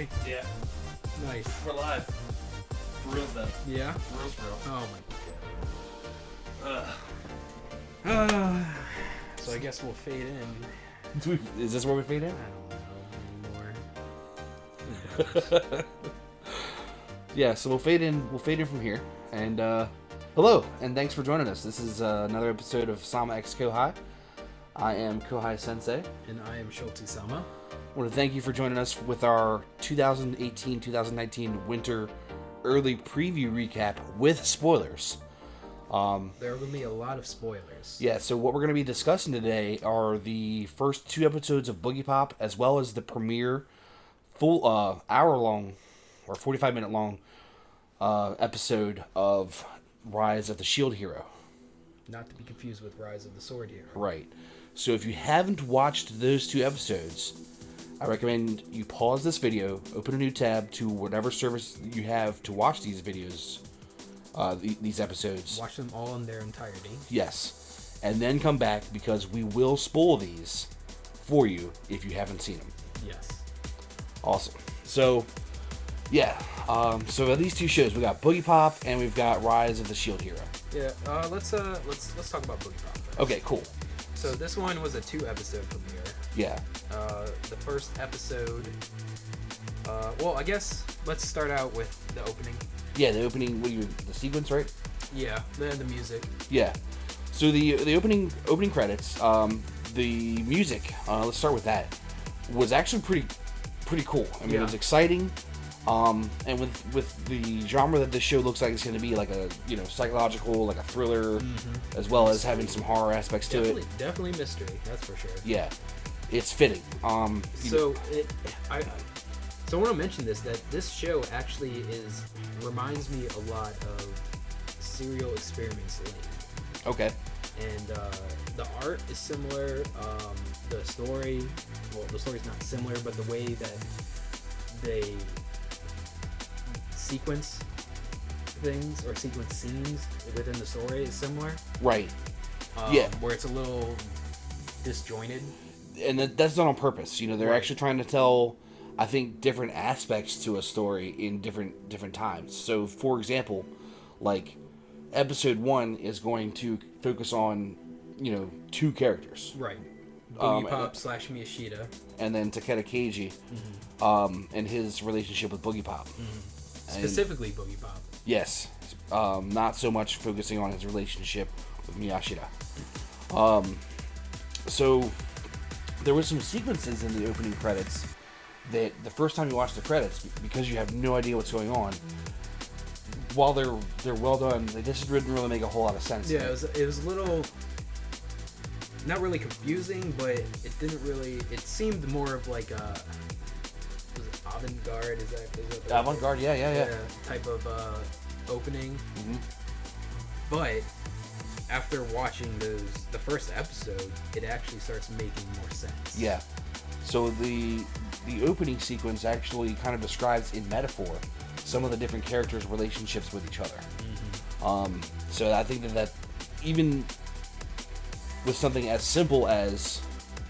Really? Yeah. Nice. We're live. For real though. Yeah? For real. Oh my Ugh. god. So I guess we'll fade in. Is this where we fade in? I don't know anymore. Yeah, so we'll fade in from here. And hello, and thanks for joining us. This is another episode of Sama x Kouhai. I am Kouhai-Sensai. And I am Schultzie-Sama. I want to thank you for joining us with our 2018-2019 winter early preview recap with spoilers. There are going to be a lot of spoilers. Yeah, so what we're going to be discussing today are the first 2 episodes of Boogiepop, as well as the premiere full hour-long or 45-minute long episode of Rise of the Shield Hero. Not to be confused with Rise of the Sword Hero. Right. So if you haven't watched those 2 episodes, I recommend you pause this video, open a new tab to whatever service you have to watch these videos, these episodes. Watch them all in their entirety. Yes. And then come back because we will spoil these for you if you haven't seen them. Yes. Awesome. So, yeah. So these 2 shows, we got Boogiepop and we've got Rise of the Shield Hero. Yeah. Let's talk about Boogiepop first. Okay, cool. So this one was a 2-episode premiere. Yeah. The first episode. Well, I guess let's start out with the opening. Yeah, the opening. The sequence, right? Yeah, the music. Yeah. So the opening credits. The music. Let's start with that. Was actually pretty cool. I mean, It was exciting. And with the genre that this show looks like, it's going to be like a psychological, like a thriller, as well as having some horror aspects to it. Definitely mystery. That's for sure. Yeah, it's fitting. So I want to mention that this show actually reminds me a lot of Serial Experiments Lain. Okay. And the art is similar. The story's not similar, but the way that they sequence things or sequence scenes within the story is similar. Right. Yeah. Where it's a little disjointed. And that's done on purpose. They're Right. actually trying to tell, I think, different aspects to a story in different times. So, for example, like episode 1 is going to focus on 2 characters. Right. Boogiepop / Miyashita. And then Takeda Keiji, and his relationship with Boogiepop. Specifically Boogiepop. Yes. Not so much focusing on his relationship with Miyashita. So there was some sequences in the opening credits that the first time you watch the credits, because you have no idea what's going on, while they're well done, they just didn't really make a whole lot of sense. Yeah, it was a little, not really confusing, but it seemed more of like a, was it avant-garde? Is that the Avant-garde, yeah. Type of opening. Mm-hmm. But after watching the first episode, it actually starts making more sense. Yeah. So the opening sequence actually kind of describes in metaphor some of the different characters' relationships with each other. So I think that even with something as simple as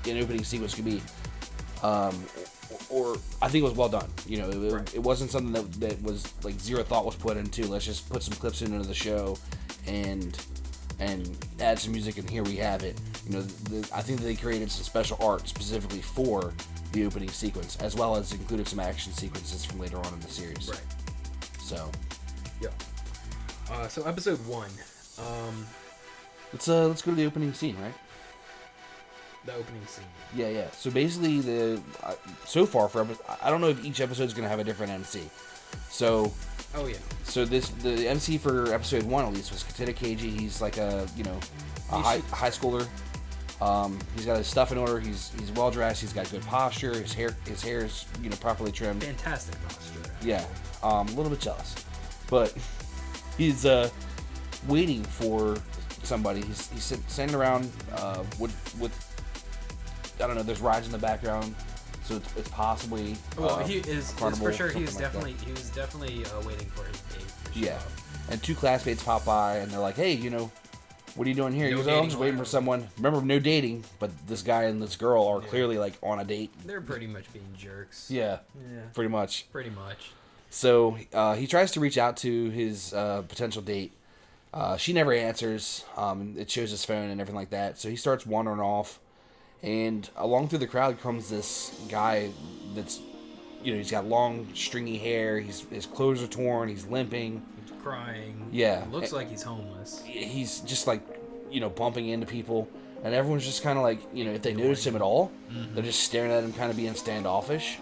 an opening sequence could be, or I think it was well done. It wasn't something that was like zero thought was put into. Let's just put some clips into the show and add some music, and here we have it. I think that they created some special art specifically for the opening sequence, as well as included some action sequences from later on in the series. Right. So. Yeah. So episode 1. Let's go to the opening scene, right? The opening scene. Yeah. So basically, so far I don't know if each episode is going to have a different MC. So. Oh yeah. So the MC for episode 1 at least was Takeda Keiji. He's like a high schooler. He's got his stuff in order. He's well dressed. He's got good posture. His hair is properly trimmed. Fantastic posture. Yeah. A little bit jealous, but he's waiting for somebody. He's standing around with I don't know. There's rides in the background, so it's possibly. Well, he is for sure. He was like definitely waiting for his date. Yeah, and 2 classmates pop by and they're like, "Hey, what are you doing here? He No goes, oh, I'm just dating waiting for allowed. someone. Remember, no dating, but this guy and this girl are clearly, like, on a date. They're pretty much being jerks. Yeah, Yeah. pretty much. Pretty much. So he tries to reach out to his potential date. She never answers. It shows his phone and everything like that. So he starts wandering off. And along through the crowd comes this guy that's, he's got long, stringy hair. His clothes are torn. He's limping. He's crying. Yeah. Looks like he's homeless. He's just like, bumping into people. And everyone's just kind of like, if they notice him at all, they're just staring at him, kind of being standoffish.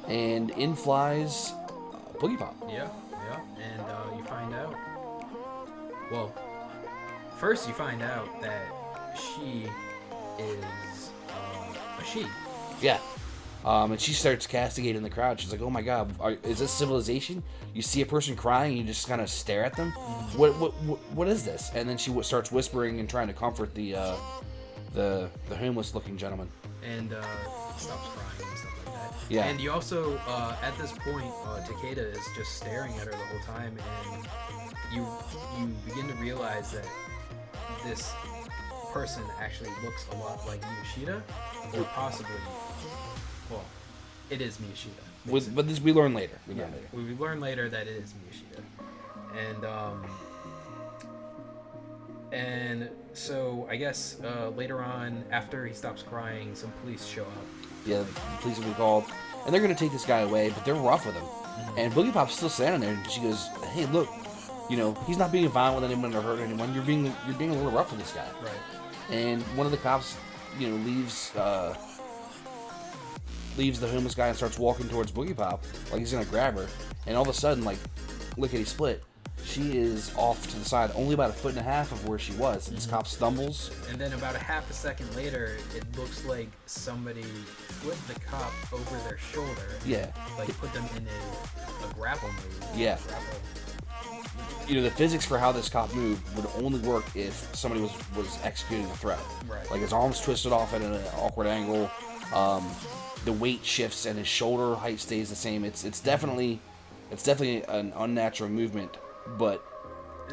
And in flies Boogiepop. Yeah. And you find out. Well, first you find out that she is a she. Yeah. And she starts castigating the crowd. She's like, "Oh my God, is this civilization? You see a person crying, and you just kind of stare at them. What is this?" And then she starts whispering and trying to comfort the homeless-looking gentleman. And stops crying and stuff like that. Yeah. And you also, at this point, Takeda is just staring at her the whole time, and you begin to realize that this person actually looks a lot like Miyashita, or possibly, well, it is Miyashita. But this we learn later. We learn later that it is Miyashita, and so I guess later on, after he stops crying, some police show up. Yeah, the police will be called, and they're gonna take this guy away, but they're rough with him. And Boogiepop's still standing there, and she goes, "Hey, look, he's not being violent with anyone or hurt anyone. You're being a little rough with this guy." Right. And one of the cops, leaves the homeless guy and starts walking towards Boogiepop, like he's gonna grab her. And all of a sudden, like, lickety split, she is off to the side, only about 1.5 feet of where she was. And this cop stumbles. And then about a half a second later, it looks like somebody flipped the cop over their shoulder. Yeah. Like put them in a grapple move. Yeah. The physics for how this cop moved would only work if somebody was executing a threat. Right. Like his arms twisted off at an awkward angle. The weight shifts and his shoulder height stays the same. It's definitely an unnatural movement. But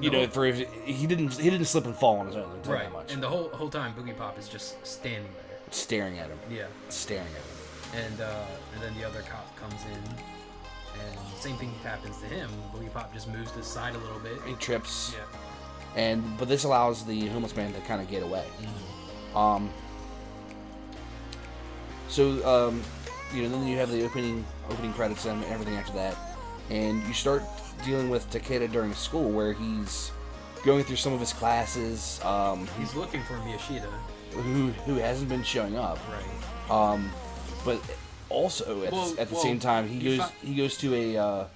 he didn't slip and fall on his own. I'll tell you Right. that much. And the whole time, Boogiepop is just standing there, Staring at him. Yeah. Staring at him. and then the other cop comes in, and same thing happens to him. Boogiepop just moves to the side a little bit. He trips. Yeah. But this allows the homeless man to kind of get away. Then you have the opening credits and everything after that, and you start dealing with Takeda during school, where he's going through some of his classes. He's looking for Miyashita. Who hasn't been showing up. Right. But also at the same time, he goes to a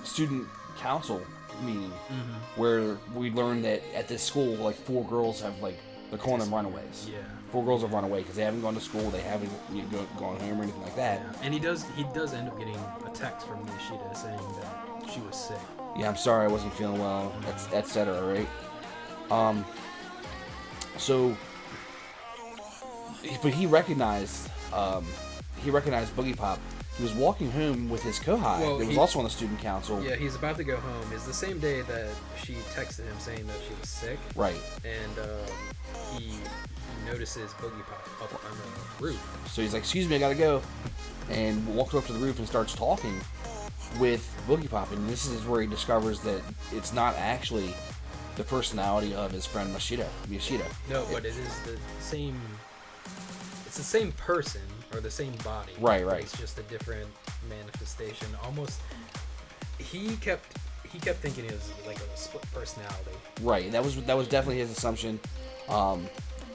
student council meeting where we learn that at this school, like 4 girls have they're calling them runaways. Yeah. 4 girls have run away because they haven't gone to school, they haven't gone home or anything like that. Yeah. And he does end up getting a text from Miyashita saying that she was sick. Yeah, I'm sorry, I wasn't feeling well, etc. Right? But he recognized Boogiepop. He was walking home with his Kouhai. Well, He was also on the student council. Yeah, he's about to go home. It's the same day that she texted him saying that she was sick. Right. And he notices Boogiepop up on the roof. So he's like, "Excuse me, I gotta go," and walks up to the roof and starts talking with Boogiepop. And this is where he discovers that it's not actually the personality of his friend Miyashita. No, but it is the same. It's the same person or the same body. Right. It's just a different manifestation. Almost. He kept thinking it was like a split personality. Right. That was definitely his assumption.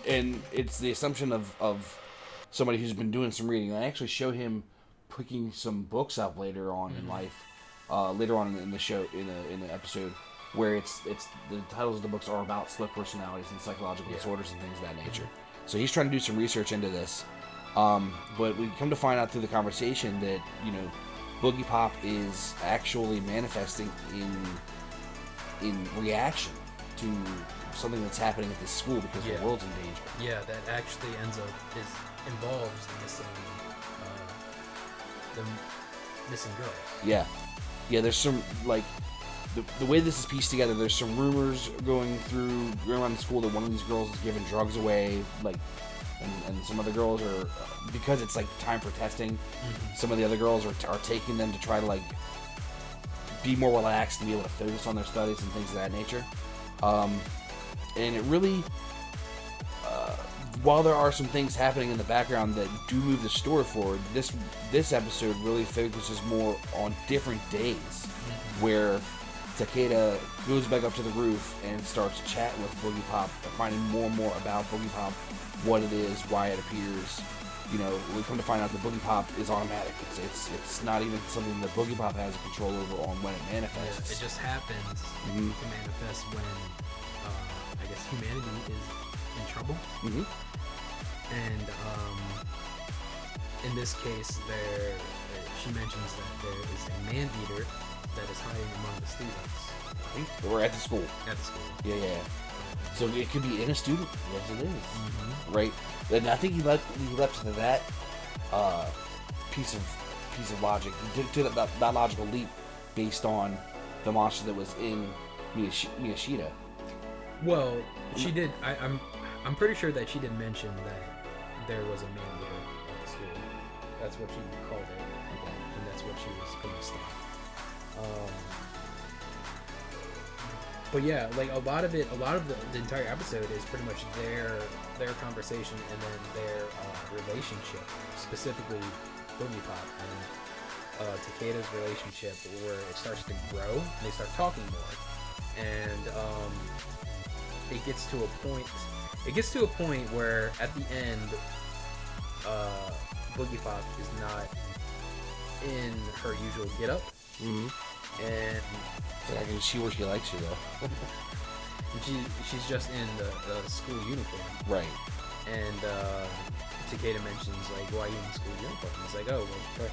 And it's the assumption of somebody who's been doing some reading. I actually show him picking some books up later on in life, later on in the show, in the episode, where it's the titles of the books are about split personalities and psychological disorders and things of that nature. So he's trying to do some research into this, but we come to find out through the conversation that Boogiepop is actually manifesting in reaction to something that's happening at this school because the world's in danger. Yeah, that actually involves the missing girl. Yeah, there's some the way this is pieced together, there's some rumors going around the school that one of these girls is giving drugs away, like, and some other girls are, because it's like time for testing. Some of the other girls are taking them to try to like be more relaxed and be able to focus on their studies and things of that nature. And it really, while there are some things happening in the background that do move the story forward, this episode really focuses more on different days, where Takeda goes back up to the roof and starts chatting with Boogiepop, finding more and more about Boogiepop, what it is, why it appears. You know, we come to find out that Boogiepop is automatic. It's not even something that Boogiepop has control over on when it manifests. Yeah, it just happens to manifest when, I guess, humanity is in trouble. And in this case, she mentions that there is a man-eater that is hiding among the students. Right? Or at the school. At the school. Yeah. So it could be in a student. Yes, it is. Right? And I think he left to that piece of logic, to that logical leap based on the monster that was in Miyashita. Well, she did. I'm pretty sure that she did mention that there was a man-eater at the school. That's what she called it, and that's what she was going to stop. But yeah, like a lot of the entire episode is pretty much their conversation and then their relationship, specifically Boogiepop and Takeda's relationship, where it starts to grow and they start talking more, and it gets to a point where at the end, Boogiepop is not in her usual getup. And I can see where she likes you though. she's just in the school uniform. Right. And Takeda mentions like, why are you in the school uniform? He's like, oh, well, the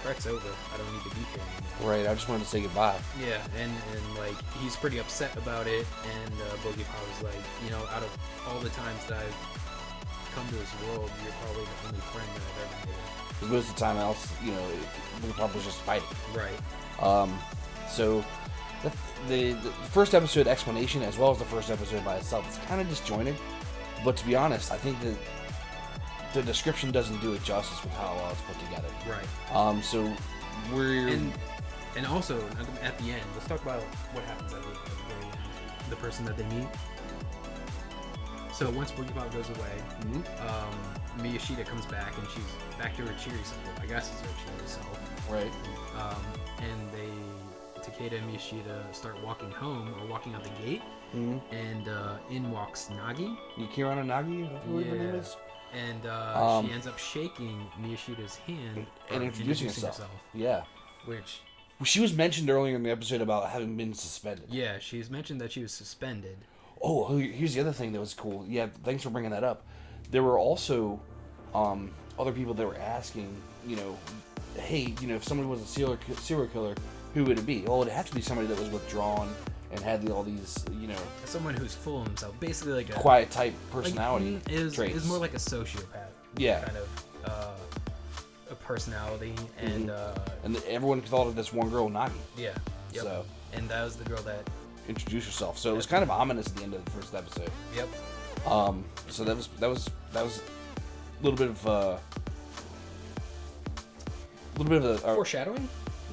threat's over. I don't need to be here anymore. Right. I just wanted to say goodbye. Yeah, and like he's pretty upset about it. And Boogiepop was like, you know, out of all the times that I've come to this world, you're probably the only friend that I've ever made. Because most of the time else, you know, Boogiepop was just fighting. Right. So the first episode explanation, as well as the first episode by itself, is kind of disjointed. But to be honest, I think that the description doesn't do it justice with how it's put together. Right. So we're and also at the end, let's talk about what happens at the very end. The person that they meet. So once Boogiepop goes away, Miyashita comes back and she's back to her cheery self. I guess it's her cheery self. Right. And Takeda and Miyashita start walking home or walking out the gate, and in walks Nagi. Yukirana Nagi, who her name is? And she ends up shaking Miyashita's hand and introducing herself. Yeah. Which she was mentioned earlier in the episode about having been suspended. Yeah, she's mentioned that she was suspended. Oh, here's the other thing that was cool. Yeah, thanks for bringing that up. There were also other people that were asking, you know, hey, you know, if somebody was a serial killer, who would it be? Well, it'd have to be somebody that was withdrawn and had all these, you know... Someone who's full of himself. Basically like a... quiet type personality traits. Is more like a sociopath. Yeah. Kind of a personality. And everyone thought of this one girl, Nagi. Yeah. Yep. So, and that was the girl that... introduced herself. So it was kind of ominous at the end of the first episode. Yep. So that was a little bit of foreshadowing.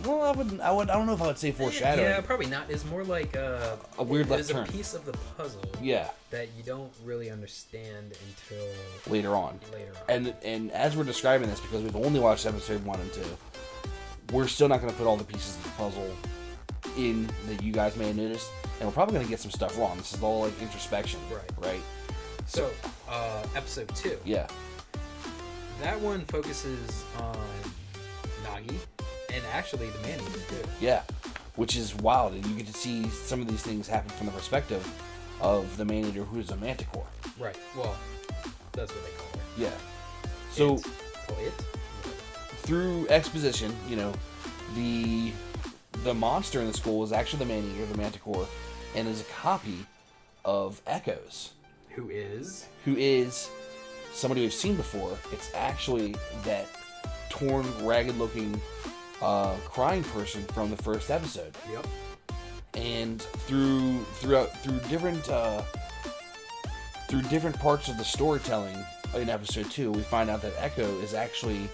Well, I don't know if I would say foreshadowing. Yeah, probably not. It's more like a weird left turn. It's a piece of the puzzle. Yeah. That you don't really understand until later on. And as we're describing this, because we've only watched episode 1 and 2, we're still not going to put all the pieces of the puzzle in that you guys may have noticed, and we're probably going to get some stuff wrong. This is all like introspection. Right. So, episode 2. Yeah. That one focuses on Nagi. And actually, the man-eater too. Yeah, which is wild, and you get to see some of these things happen from the perspective of the man-eater, who's a manticore. Right. Well, that's what they call her. Yeah. So it. Through exposition, you know, the monster in the school is actually the man-eater, the manticore, and is a copy of Echoes, who is somebody we've seen before. It's actually that torn, ragged-looking crying person from the first episode. Yep. And through different parts of the storytelling in episode 2, we find out that Echo is actually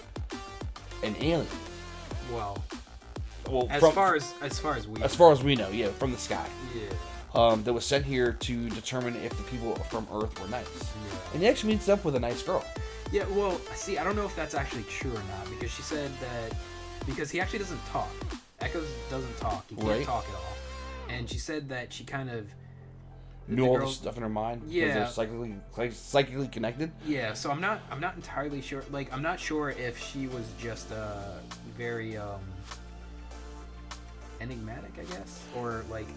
an alien. Well, As far as we know, yeah, from the sky. Yeah. That was sent here to determine if the people from Earth were nice. Yeah. And he actually meets up with a nice girl. Yeah, well, see, I don't know if that's actually true or not, because she said that, because he actually doesn't talk. Echo doesn't talk. He can't talk at all. And she said that she kind of knew all the stuff in her mind. Yeah. Because they're psychically connected. Yeah, so I'm not entirely sure. Like, I'm not sure if she was just very enigmatic, I guess, or like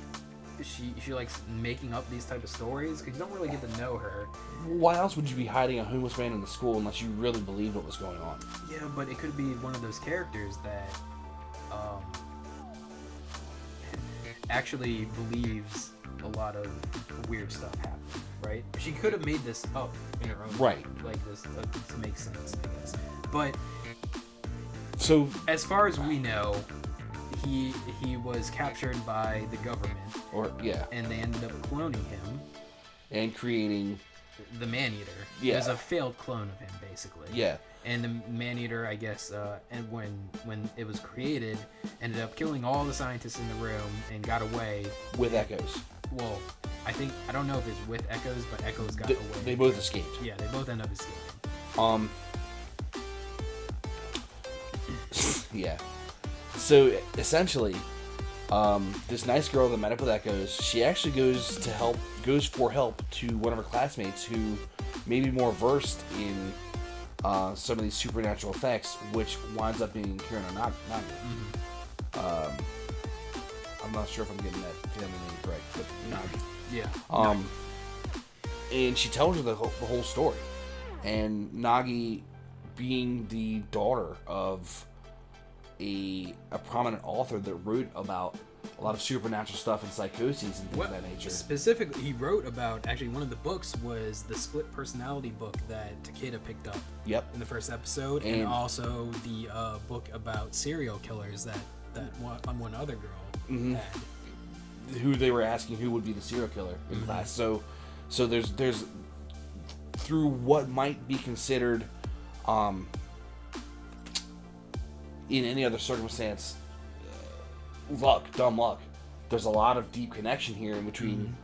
she likes making up these type of stories, because you don't really get to know her. Why else would you be hiding a homeless man in the school unless you really believed what was going on? Yeah, but it could be one of those characters that actually believes a lot of weird stuff happening, right? She could have made this up in her own right, like this to make sense, I guess. But so as far as we know, he was captured by the government, and they ended up cloning him and creating the Man-Eater. Yeah, there's a failed clone of him, basically. Yeah. And the Man-Eater, I guess, and when it was created, ended up killing all the scientists in the room and got away with Echoes. Well, I don't know if it's with Echoes, but Echoes got away. They both escaped. Yeah, they both end up escaping. Yeah. So essentially, this nice girl that met up with Echoes, she actually goes for help to one of her classmates who may be more versed in some of these supernatural effects, which winds up being Kira no Nagi. Mm-hmm. I'm not sure if I'm getting that family name correct, but Nagi. Yeah. And she tells her the whole story. And Nagi, being the daughter of a prominent author that wrote about a lot of supernatural stuff and psychoses and things of that nature. Specifically, he wrote about, actually, one of the books was the split personality book that Takeda picked up. Yep. In the first episode, and also the book about serial killers that one other girl had. Who they were asking who would be the serial killer in class. So there's through what might be considered in any other circumstance dumb luck, there's a lot of deep connection here in between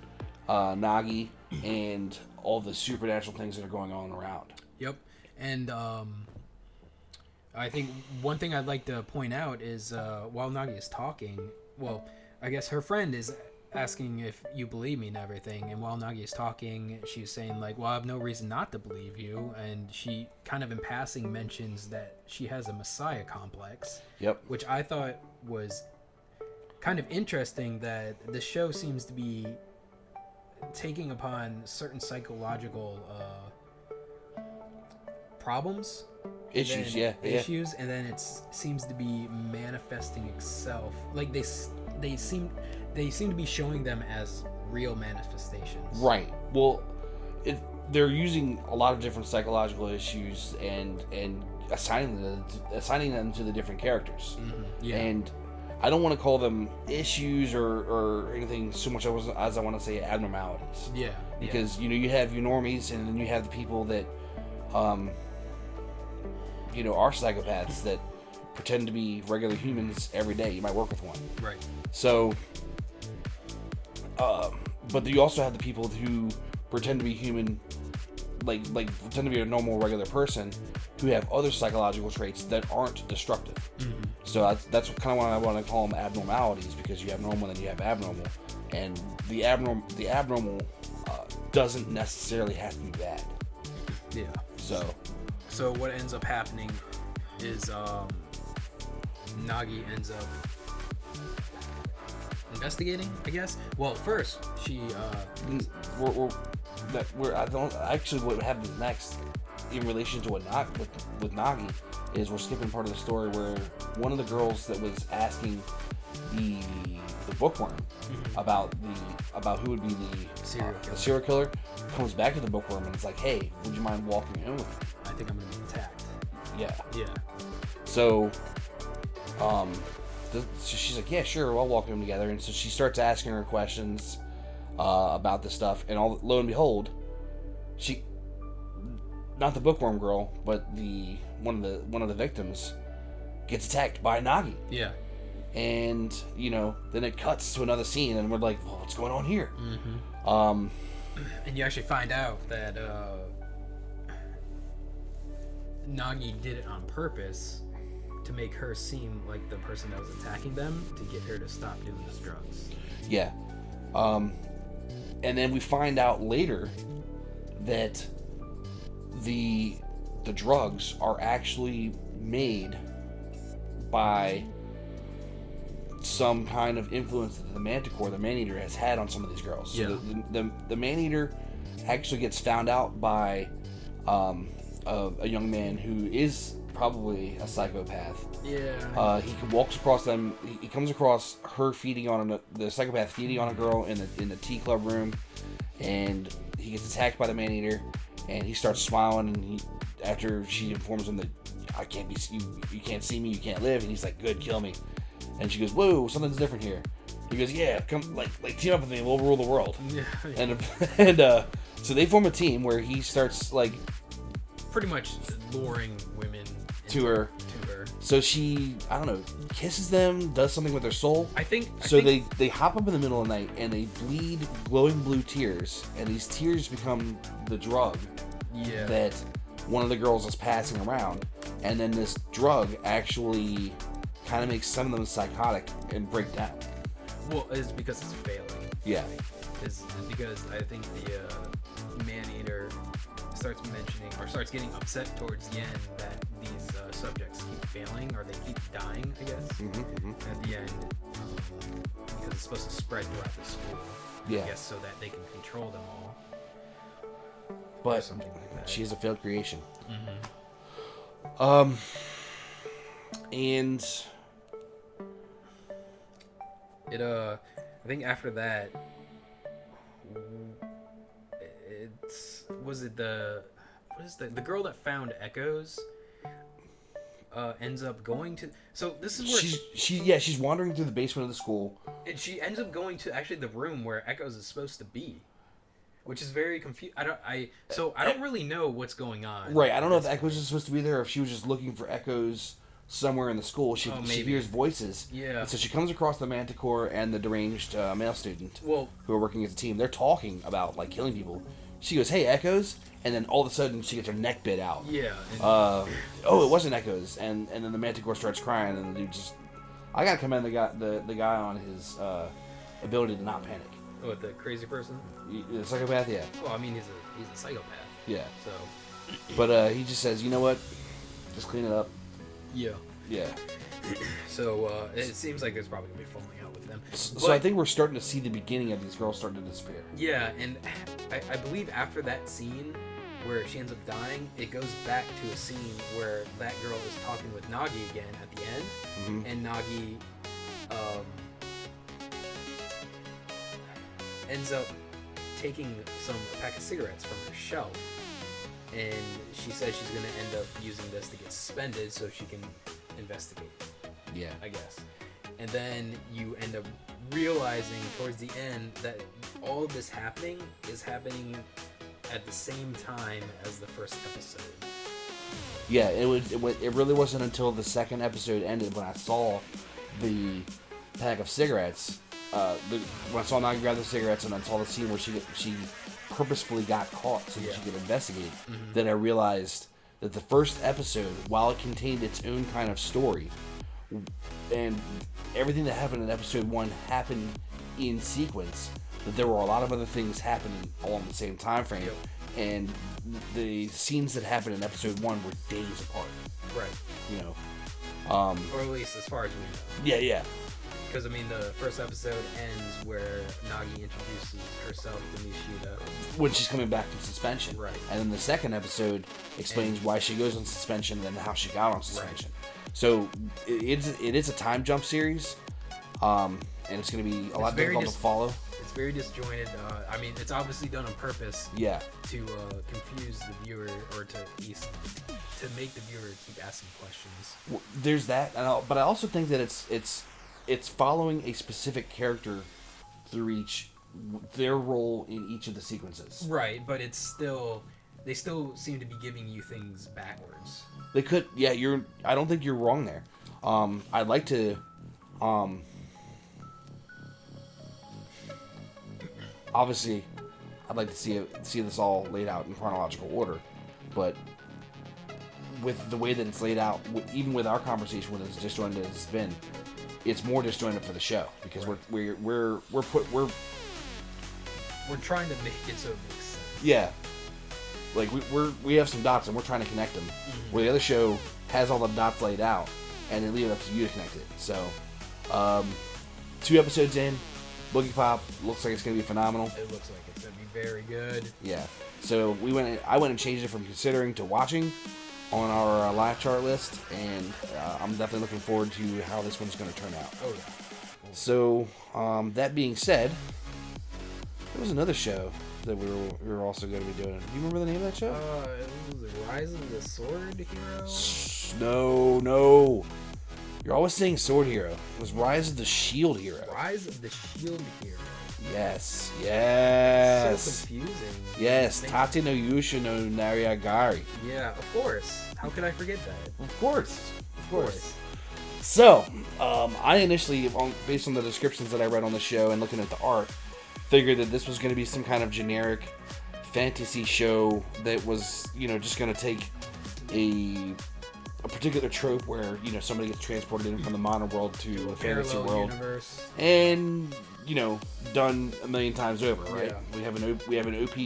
Nagi and all the supernatural things that are going on around. Yep. And I think one thing I'd like to point out is while Nagi is talking, well, I guess her friend is asking if you believe me and everything, and while Nagi is talking, she's saying like, well, I have no reason not to believe you, and she kind of in passing mentions that she has a messiah complex. Yep. Which I thought was kind of interesting, that the show seems to be taking upon certain psychological problems, issues, and then it seems to be manifesting itself. Like they seem to be showing them as real manifestations. Right. Well, they're using a lot of different psychological issues and assigning them to the different characters. Yeah. And I don't want to call them issues or anything so much as I want to say abnormalities. Yeah. Because you have your normies, and then you have the people that are psychopaths that pretend to be regular humans every day. You might work with one. Right. So, but you also have the people who pretend to be human, like pretend to be a normal, regular person, who have other psychological traits that aren't destructive. So that's kind of why I want to call them abnormalities, because you have normal and you have abnormal, and the abnormal doesn't necessarily have to be bad. Yeah. So what ends up happening is Nagi ends up investigating, I guess. Well, first she what happens next in relation to with Nagi is we're skipping part of the story where one of the girls that was asking the bookworm about who would be the serial killer comes back to the bookworm and is like, hey, would you mind walking home with me? I think I'm gonna be attacked. Yeah. Yeah. So So she's like, yeah, sure, I'll walk them together. And so she starts asking her questions about this stuff, and lo and behold, not the bookworm girl, but one of the victims gets attacked by Nagi. Yeah. And then it cuts to another scene, and we're like, well, what's going on here? And you actually find out that Nagi did it on purpose to make her seem like the person that was attacking them, to get her to stop doing the drugs. Yeah. And then we find out later that the drugs are actually made by some kind of influence that the Manticore, the Man-Eater, has had on some of these girls. So the Man-Eater actually gets found out by a young man who is probably a psychopath. Yeah. He walks across them. He comes across her feeding on the psychopath feeding on a girl in the tea club room, and he gets attacked by the Man-Eater, and he starts smiling. And after she informs him that I can't be you can't see me, you can't live, and he's like, good, kill me. And she goes, whoa, something's different here. He goes, yeah, come like team up with me, we'll rule the world. Yeah. And so they form a team where he starts like pretty much luring women to her. So she, I don't know, kisses them, does something with their soul. I think they hop up in the middle of the night and they bleed glowing blue tears, and these tears become the drug that one of the girls is passing around, and then this drug actually kind of makes some of them psychotic and break down. Well, it's because it's failing. Yeah. It's because I think the Man-Eater starts getting upset towards the end that these subjects keep failing, or they keep dying, I guess. At the end, because it's supposed to spread throughout the school. Yeah. I guess so that they can control them all. But something like that. She is a failed creation. And it I think after that, the girl that found Echoes ends up going to, so this is where she's wandering through the basement of the school, and she ends up going to actually the room where Echoes is supposed to be, which is very confusing. I don't really know what's going on. Right, I don't know if Echoes is supposed to be there, or if she was just looking for Echoes somewhere in the school. She hears voices. Yeah. And so she comes across the Manticore and the deranged male student who are working as a team. They're talking about like killing people. She goes, "Hey, Echoes," and then all of a sudden she gets her neck bit out. Yeah. It wasn't Echoes, and then the Manticore starts crying, and the dude just, I gotta commend the guy on his ability to not panic. Oh, the crazy person? The psychopath, yeah. Well, I mean, he's a psychopath. Yeah. So. But he just says, you know what? Just clean it up. Yeah. Yeah. So it seems like there's probably gonna be falling out with them. So I think we're starting to see the beginning of these girls starting to disappear. Yeah, and I believe after that scene where she ends up dying, it goes back to a scene where that girl is talking with Nagi again at the end, and Nagi ends up taking a pack of cigarettes from her shelf, and she says she's going to end up using this to get suspended so she can investigate. Yeah. I guess. And then you end up realizing towards the end that all of this is happening at the same time as the first episode. Yeah, it really wasn't until the second episode ended when I saw the pack of cigarettes. When I saw Nagi grab the cigarettes and I saw the scene where she purposefully got caught so that she could investigate, then I realized that the first episode, while it contained its own kind of story, and everything that happened in episode 1 happened in sequence, that there were a lot of other things happening all in the same time frame, and the scenes that happened in episode 1 were days apart. Right. You know. Or at least as far as we know. Yeah. Because, I mean, the first episode ends where Nagi introduces herself to Nishida. When she's coming back from suspension. Right. And then the second episode explains why she goes on suspension and how she got on suspension. Right. So it is a time jump series, and it's going to be a lot difficult to follow. It's very disjointed. I mean, it's obviously done on purpose. Yeah. To confuse the viewer, or to make the viewer keep asking questions. There's that, but I also think that it's it's following a specific character through their role in each of the sequences. Right, but it's still they still seem to be giving you things backwards. They could, yeah. I don't think you're wrong there. I'd like to, obviously, I'd like to see this all laid out in chronological order, but with the way that it's laid out, even with our conversation with as disjointed as it's been, it's more disjointed for the show because we're trying to make it so it makes sense. Yeah. Like, we have some dots and we're trying to connect them. Mm-hmm. Where the other show has all the dots laid out and they leave it up to you to connect it. So, 2 episodes in, Boogie-pop looks like it's going to be phenomenal. It looks like it's going to be very good. Yeah. So, I went and changed it from considering to watching on our live chart list, and I'm definitely looking forward to how this one's going to turn out. Oh, yeah. So, that being said, there was another show that we were also going to be doing. Do you remember the name of that show? It was Rise of the Sword Hero? No. You're always saying Sword Hero. It was Rise of the Shield Hero. Rise of the Shield Hero. Yes. So confusing. Yes, Tate no Yusha no Nariagari. Yeah, of course. How could I forget that? Of course. So, I initially, based on the descriptions that I read on the show and looking at the art, figured that this was going to be some kind of generic fantasy show that was, just going to take a particular trope where, somebody gets transported in from the modern world to a fantasy world. Universe. And, done a million times over, right? Yeah. We have an OP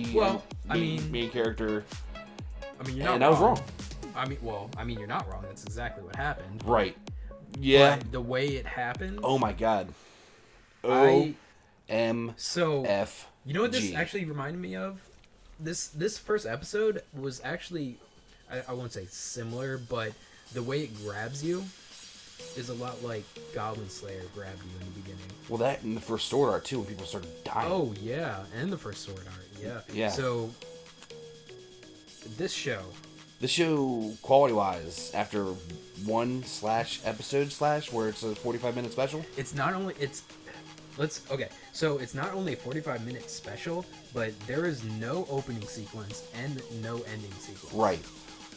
main character. I mean, you're not and I was wrong. You're not wrong. That's exactly what happened. Right. Yeah. But the way it happened. Oh my God. F. You know what this actually reminded me of? This first episode was actually, I won't say similar, but the way it grabs you is a lot like Goblin Slayer grabbed you in the beginning. Well, that and the first Sword Art too, when people started dying. Oh yeah, and the first Sword Art, yeah. Yeah. So this show, quality-wise, after one episode where it's a 45-minute special, it's not only so it's not only a 45-minute special, but there is no opening sequence and no ending sequence. Right.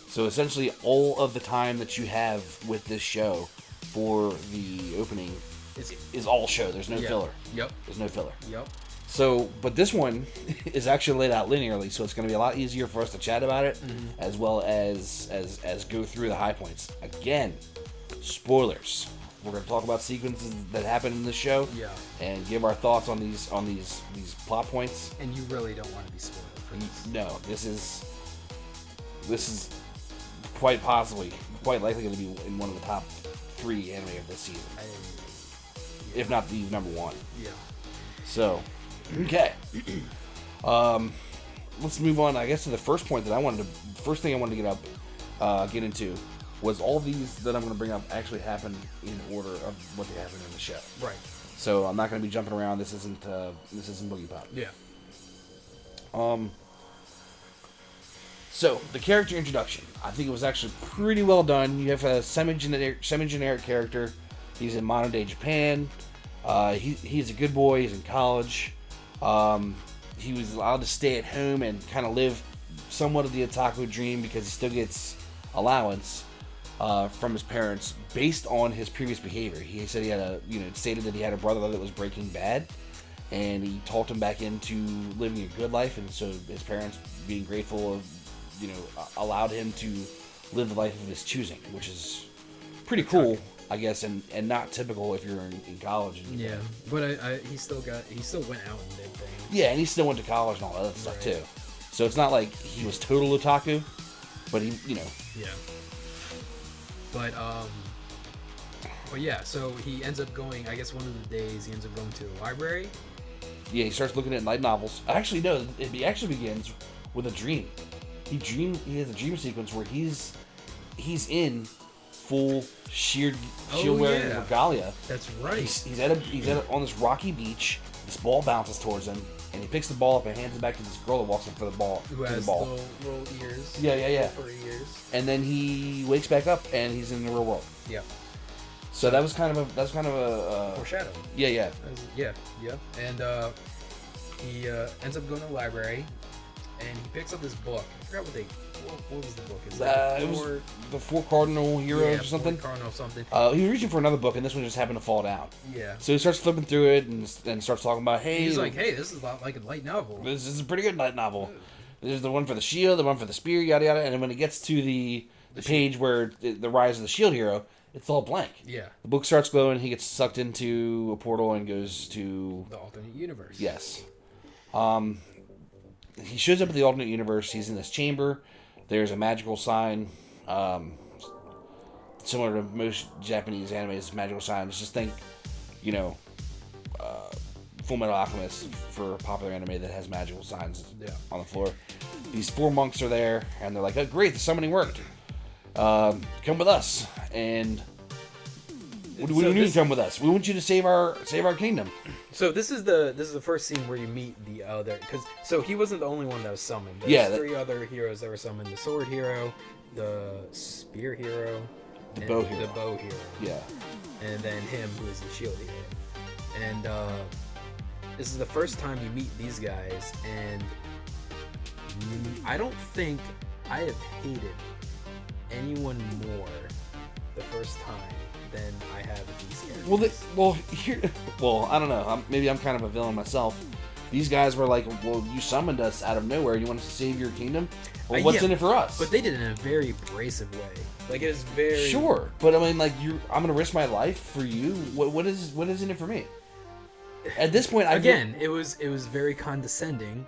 So essentially, all of the time that you have with this show for the opening is all show. There's no filler. Yep. There's no filler. Yep. So, but this one is actually laid out linearly, so it's going to be a lot easier for us to chat about it, as well as go through the high points. Again, spoilers. We're going to talk about sequences that happen in the show, and give our thoughts on these plot points. And you really don't want to be spoiled for this. No, this is quite likely going to be in one of the top 3 anime of this season, if not the number 1. Yeah. So, okay. Let's move on, I guess, to the first point that first thing I wanted to get into was all these that I'm going to bring up actually happen in order of what they happen in the show. Right. So I'm not going to be jumping around. This isn't Boogie-pop. Yeah. So the character introduction, I think it was actually pretty well done. You have a semi-generic character. He's in modern day Japan. He's a good boy. He's in college. He was allowed to stay at home and kind of live somewhat of the otaku dream because he still gets allowance from his parents based on his previous behavior. He said stated that he had a brother that was Breaking Bad, and he talked him back into living a good life, and so his parents, being grateful, allowed him to live the life of his choosing, which is pretty cool, I guess, and not typical if you're in college. Yeah, but he still went out and did things. Yeah, and he still went to college and all that other stuff too. So it's not like he was total otaku, but he. Yeah. But yeah, so he ends up going, I guess one of the days he ends up going to the library. Yeah, he starts looking at light novels. Actually, no, it actually begins with a dream. He has a dream sequence where he's in full shield wearing regalia. That's right. He's on this rocky beach. This ball bounces towards him, and he picks the ball up and hands it back to this girl that walks up for the ball. Who has little ears. Yeah. Furry ears. And then he wakes back up, and he's in the real world. Yeah. So that was kind of a Foreshadow. yeah. Yeah. And he ends up going to the library, and he picks up this book. I forgot what was the book? It was the Four Cardinal Heroes or something. Cardinal something. He was reaching for another book, and this one just happened to fall down. Yeah. So he starts flipping through it and starts talking about, hey, he's like, hey, this is a lot like a light novel. This is a pretty good light novel. There's the one for the shield, the one for the spear, yada yada. And then when it gets to the page where the rise of the shield hero, it's all blank. Yeah. The book starts glowing. He gets sucked into a portal and goes to the alternate universe. Yes. He shows up at the alternate universe. He's in this chamber. There's a magical sign, similar to most Japanese animes. Magical signs. Just think, Full Metal Alchemist for a popular anime that has magical signs on the floor. These 4 monks are there, and they're like, "Oh, great, the summoning worked. Come with us." And what do you mean, come with us? We want you to save our kingdom. So this is the first scene where you meet the other, so he wasn't the only one that was summoned. There's 3 other heroes that were summoned: the sword hero, the spear hero, the bow hero. The bow hero. Yeah. And then him, who is the shield hero. And this is the first time you meet these guys, and I don't think I have hated anyone more the first time than I have with these characters. I don't know. Maybe I'm kind of a villain myself. These guys were like, "Well, you summoned us out of nowhere. You want us to save your kingdom? Well, what's in it for us?" But they did it in a very abrasive way. Like, it was very sure. But I mean, like, I'm gonna risk my life for you. What is in it for me? At this point, it was very condescending,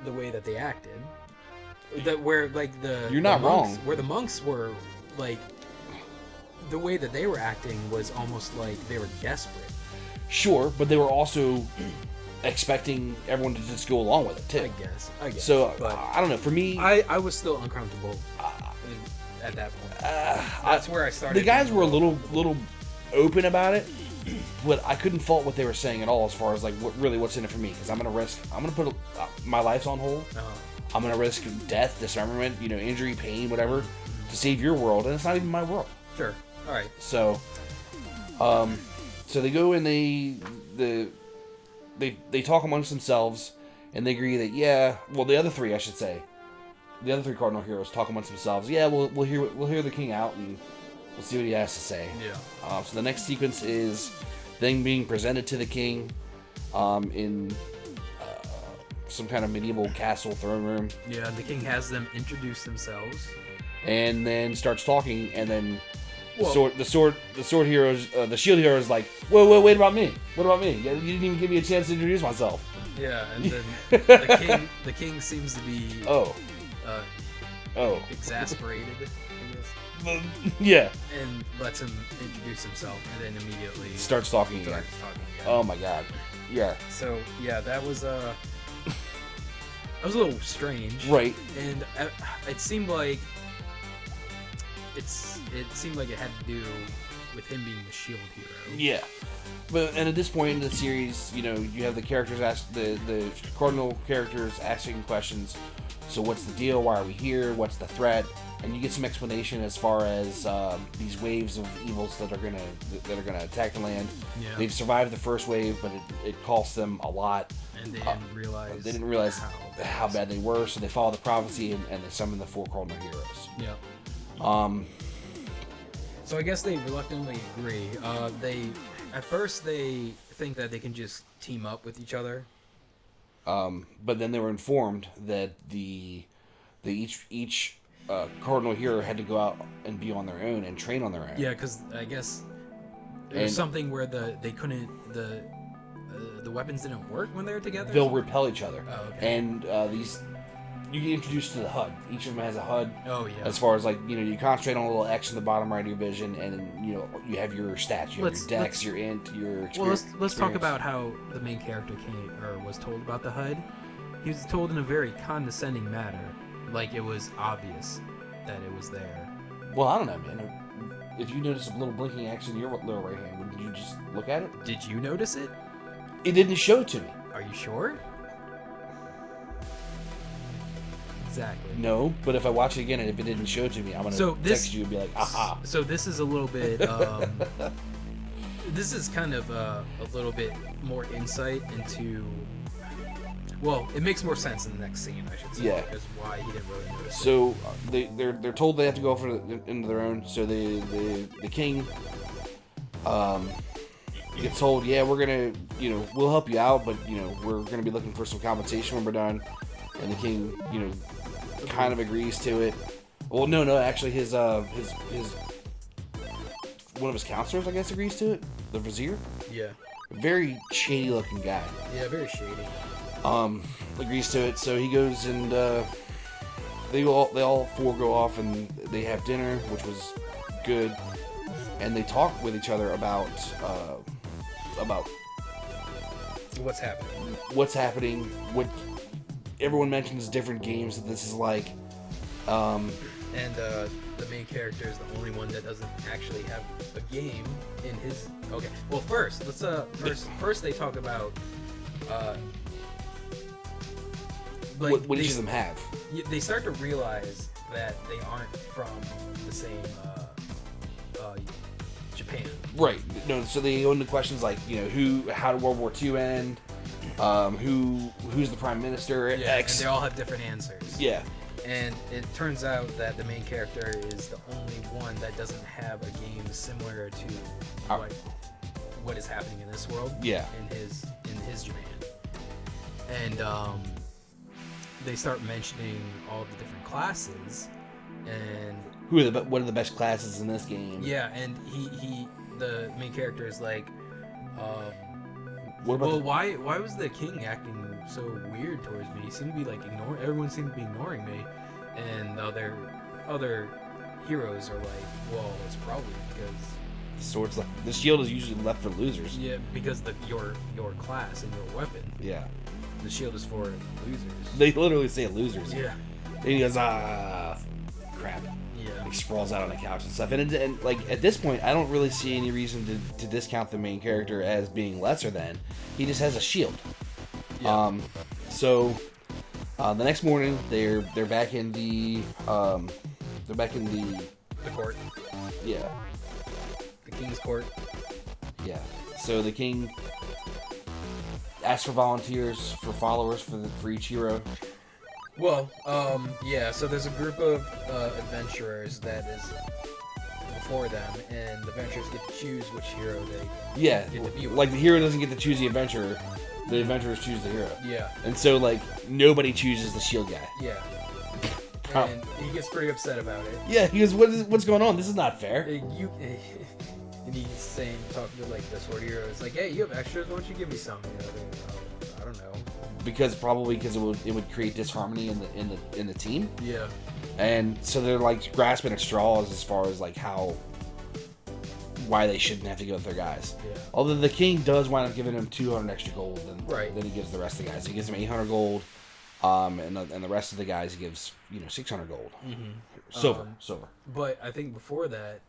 the way that they acted. You're not wrong. Where the monks were like, the way that they were acting was almost like they were desperate. Sure, but they were also expecting everyone to just go along with it too. I guess. So but I don't know. For me, I was still uncomfortable at that point. That's where I started. The guys were a little open about it, but I couldn't fault what they were saying at all as far as like what's in it for me, because I'm gonna put my life's on hold. I'm gonna risk death, dismemberment, injury, pain, whatever, to save your world, and it's not even my world. Sure. All right. So, so they go and they talk amongst themselves, and they agree that the other 3, I should say, the other 3 cardinal heroes talk amongst themselves. Yeah, we'll hear the king out and we'll see what he has to say. Yeah. So the next sequence is them being presented to the king, in some kind of medieval castle throne room. Yeah, the king has them introduce themselves, and then starts talking, and then the sword heroes, the shield hero is like, whoa, wait about me. What about me? You didn't even give me a chance to introduce myself. Yeah, and then the king seems to be exasperated, I guess. Yeah. And lets him introduce himself, and then immediately starts talking again. Oh my god. Yeah. So yeah, that was a little strange, right? And it seemed like it had to do with him being the shield hero. Yeah, and at this point in the series, you have the characters the cardinal characters asking questions. So what's the deal? Why are we here? What's the threat? And you get some explanation as far as these waves of evils that are gonna attack the land. Yeah. They've survived the first wave, but it cost them a lot. And they didn't realize how bad they were, so they follow the prophecy and they summon the 4 cardinal heroes. Yeah. So I guess they reluctantly agree. At first they think that they can just team up with each other. But then they were informed that each cardinal hero had to go out and be on their own and train on their own. Yeah, because I guess there's something where the weapons didn't work when they were together. They'll repel each other. Oh, okay. And you get introduced to the HUD. Each of them has a HUD. Oh yeah. As far as you concentrate on a little X in the bottom right of your vision, and then you have your stats. You have your dex, your int, your experience. Well, let's talk about how the main character was told about the HUD. He was told in a very condescending manner, like it was obvious that it was there. Well, I don't know, man. If you notice a little blinking X in your lower right hand, wouldn't you just look at it? Did you notice it? It didn't show it to me. Are you sure? Exactly. No, but if I watch it again and if it didn't show it to me, I'm gonna text you and be like, aha. So this is a little bit this is kind of a little bit more insight into. Well, it makes more sense in the next scene, I should say. Yeah. Because why he didn't really notice. So they're told they have to go off into their own. So the king gets told, yeah, we're gonna, we'll help you out, but we're gonna be looking for some compensation when we're done. And the king, kind of agrees to it. Well, no, actually his one of his counselors, I guess, agrees to it. The vizier. Yeah. Very shady looking guy. Yeah, very shady. Agrees to it. So he goes and they all four go off and they have dinner, which was good, and they talk with each other about what's happening. What everyone mentions different games that this is like. And the main character is the only one that doesn't actually have a game in his. Okay. Well, first let's they talk about what each of them have. They start to realize that they aren't from the same Japan. Right. No. So they go into questions like, how did World War II end? Who's the prime minister? Yeah, X. and they all have different answers. Yeah. And it turns out that the main character is the only one that doesn't have a game similar to what is happening in this world. Yeah. In his Japan. And they start mentioning all the different classes, and what are the best classes in this game? Yeah, and he the main character is like, what about why was the king acting so weird towards me? He seemed to be like everyone seemed to be ignoring me, and the other heroes are like, well, it's probably because swords the shield is usually left for losers. Yeah, because your class and your weapon. Yeah. The shield is for losers. They literally say losers. Yeah. And he goes, crap. Yeah. He sprawls out on the couch and stuff. And like at this point, I don't really see any reason to discount the main character as being lesser than. He just has a shield. Yeah. So the next morning, they're back in the The court. Yeah. The king's court. Yeah. So the king asks for volunteers, for followers for each hero. Well, yeah, so there's a group of adventurers that is before them, and the adventurers get to choose which hero they get to be with. Like the hero doesn't get to choose the adventurer, the adventurers choose the hero. Yeah. And so, like, nobody chooses the shield guy. Yeah. And he gets pretty upset about it. Yeah, he goes, what's going on? This is not fair. And he's talking to, like, the sword hero. It's like, hey, you have extras, why don't you give me some? I don't know. Because it would create disharmony in the team. Yeah. And so they're like grasping at straws as far as like why they shouldn't have to go with their guys. Yeah. Although the king does wind up giving him 200 extra gold, right. Then he gives the rest of the guys. He gives them 800 gold, and the rest of the guys he gives 600 gold. Mm-hmm. Silver. But I think before that,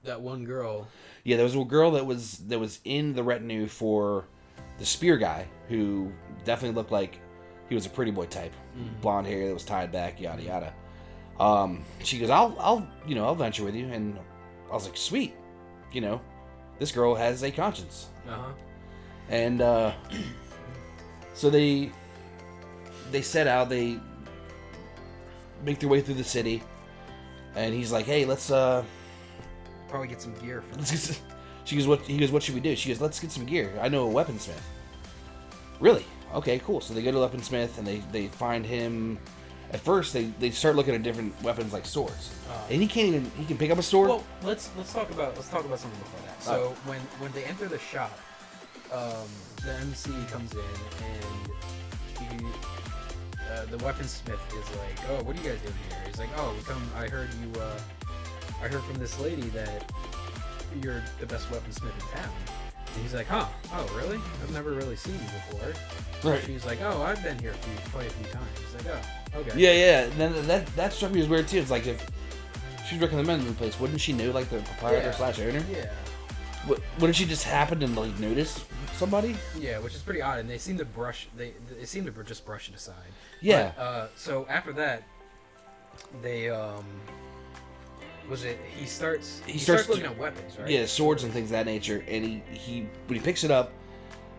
that one girl. Yeah, there was a girl that was in the retinue for the spear guy, who definitely looked like he was a pretty boy type, blonde hair that was tied back, yada yada. She goes, I'll venture with you, and I was like, sweet, this girl has a conscience. And so they set out, they make their way through the city, and he's like, hey, let's probably get some gear. He goes, what should we do? She goes, let's get some gear. I know a weaponsmith. Really? Okay, cool. So they go to the weaponsmith and they find him. At first, they start looking at different weapons like swords, and he can pick up a sword. Well, let's talk about something before that. So when they enter the shop, the MC comes in and the weaponsmith is like, oh, what are you guys doing here? He's like, oh, I heard from this lady that you're the best weaponsmith in town. And he's like, huh? Oh, really? I've never really seen you before. Right. She's like, oh, I've been here quite a few times. He's like, oh, okay. Yeah. And then that struck me as weird too. It's like if she's recommending the place, wouldn't she know like the proprietor / owner? Yeah. Wouldn't she just happen to like notice somebody? Yeah, which is pretty odd, and they seem to just brush it aside. Yeah. But, so after that, they Was it? He starts starts looking at weapons, right? Yeah, swords and things of that nature. And he when he picks it up,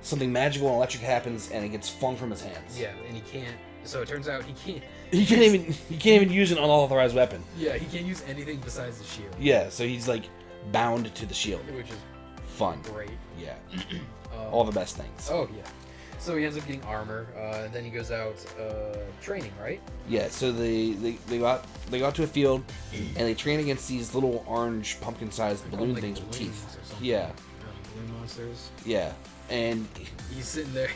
something magical and electric happens, and it gets flung from his hands. Yeah, and he can't. So it turns out he can't. He can't even use an unauthorized weapon. Yeah, he can't use anything besides the shield. Yeah, so he's like bound to the shield. Which is fun. great. Yeah, all the best things. Oh yeah. So he ends up getting armor. Then he goes out training, right? Yeah. So they go out to a field, and they train against these little orange pumpkin-sized balloon Like things with balloons teeth. or something. Yeah. Balloon monsters. Yeah. And He's sitting there.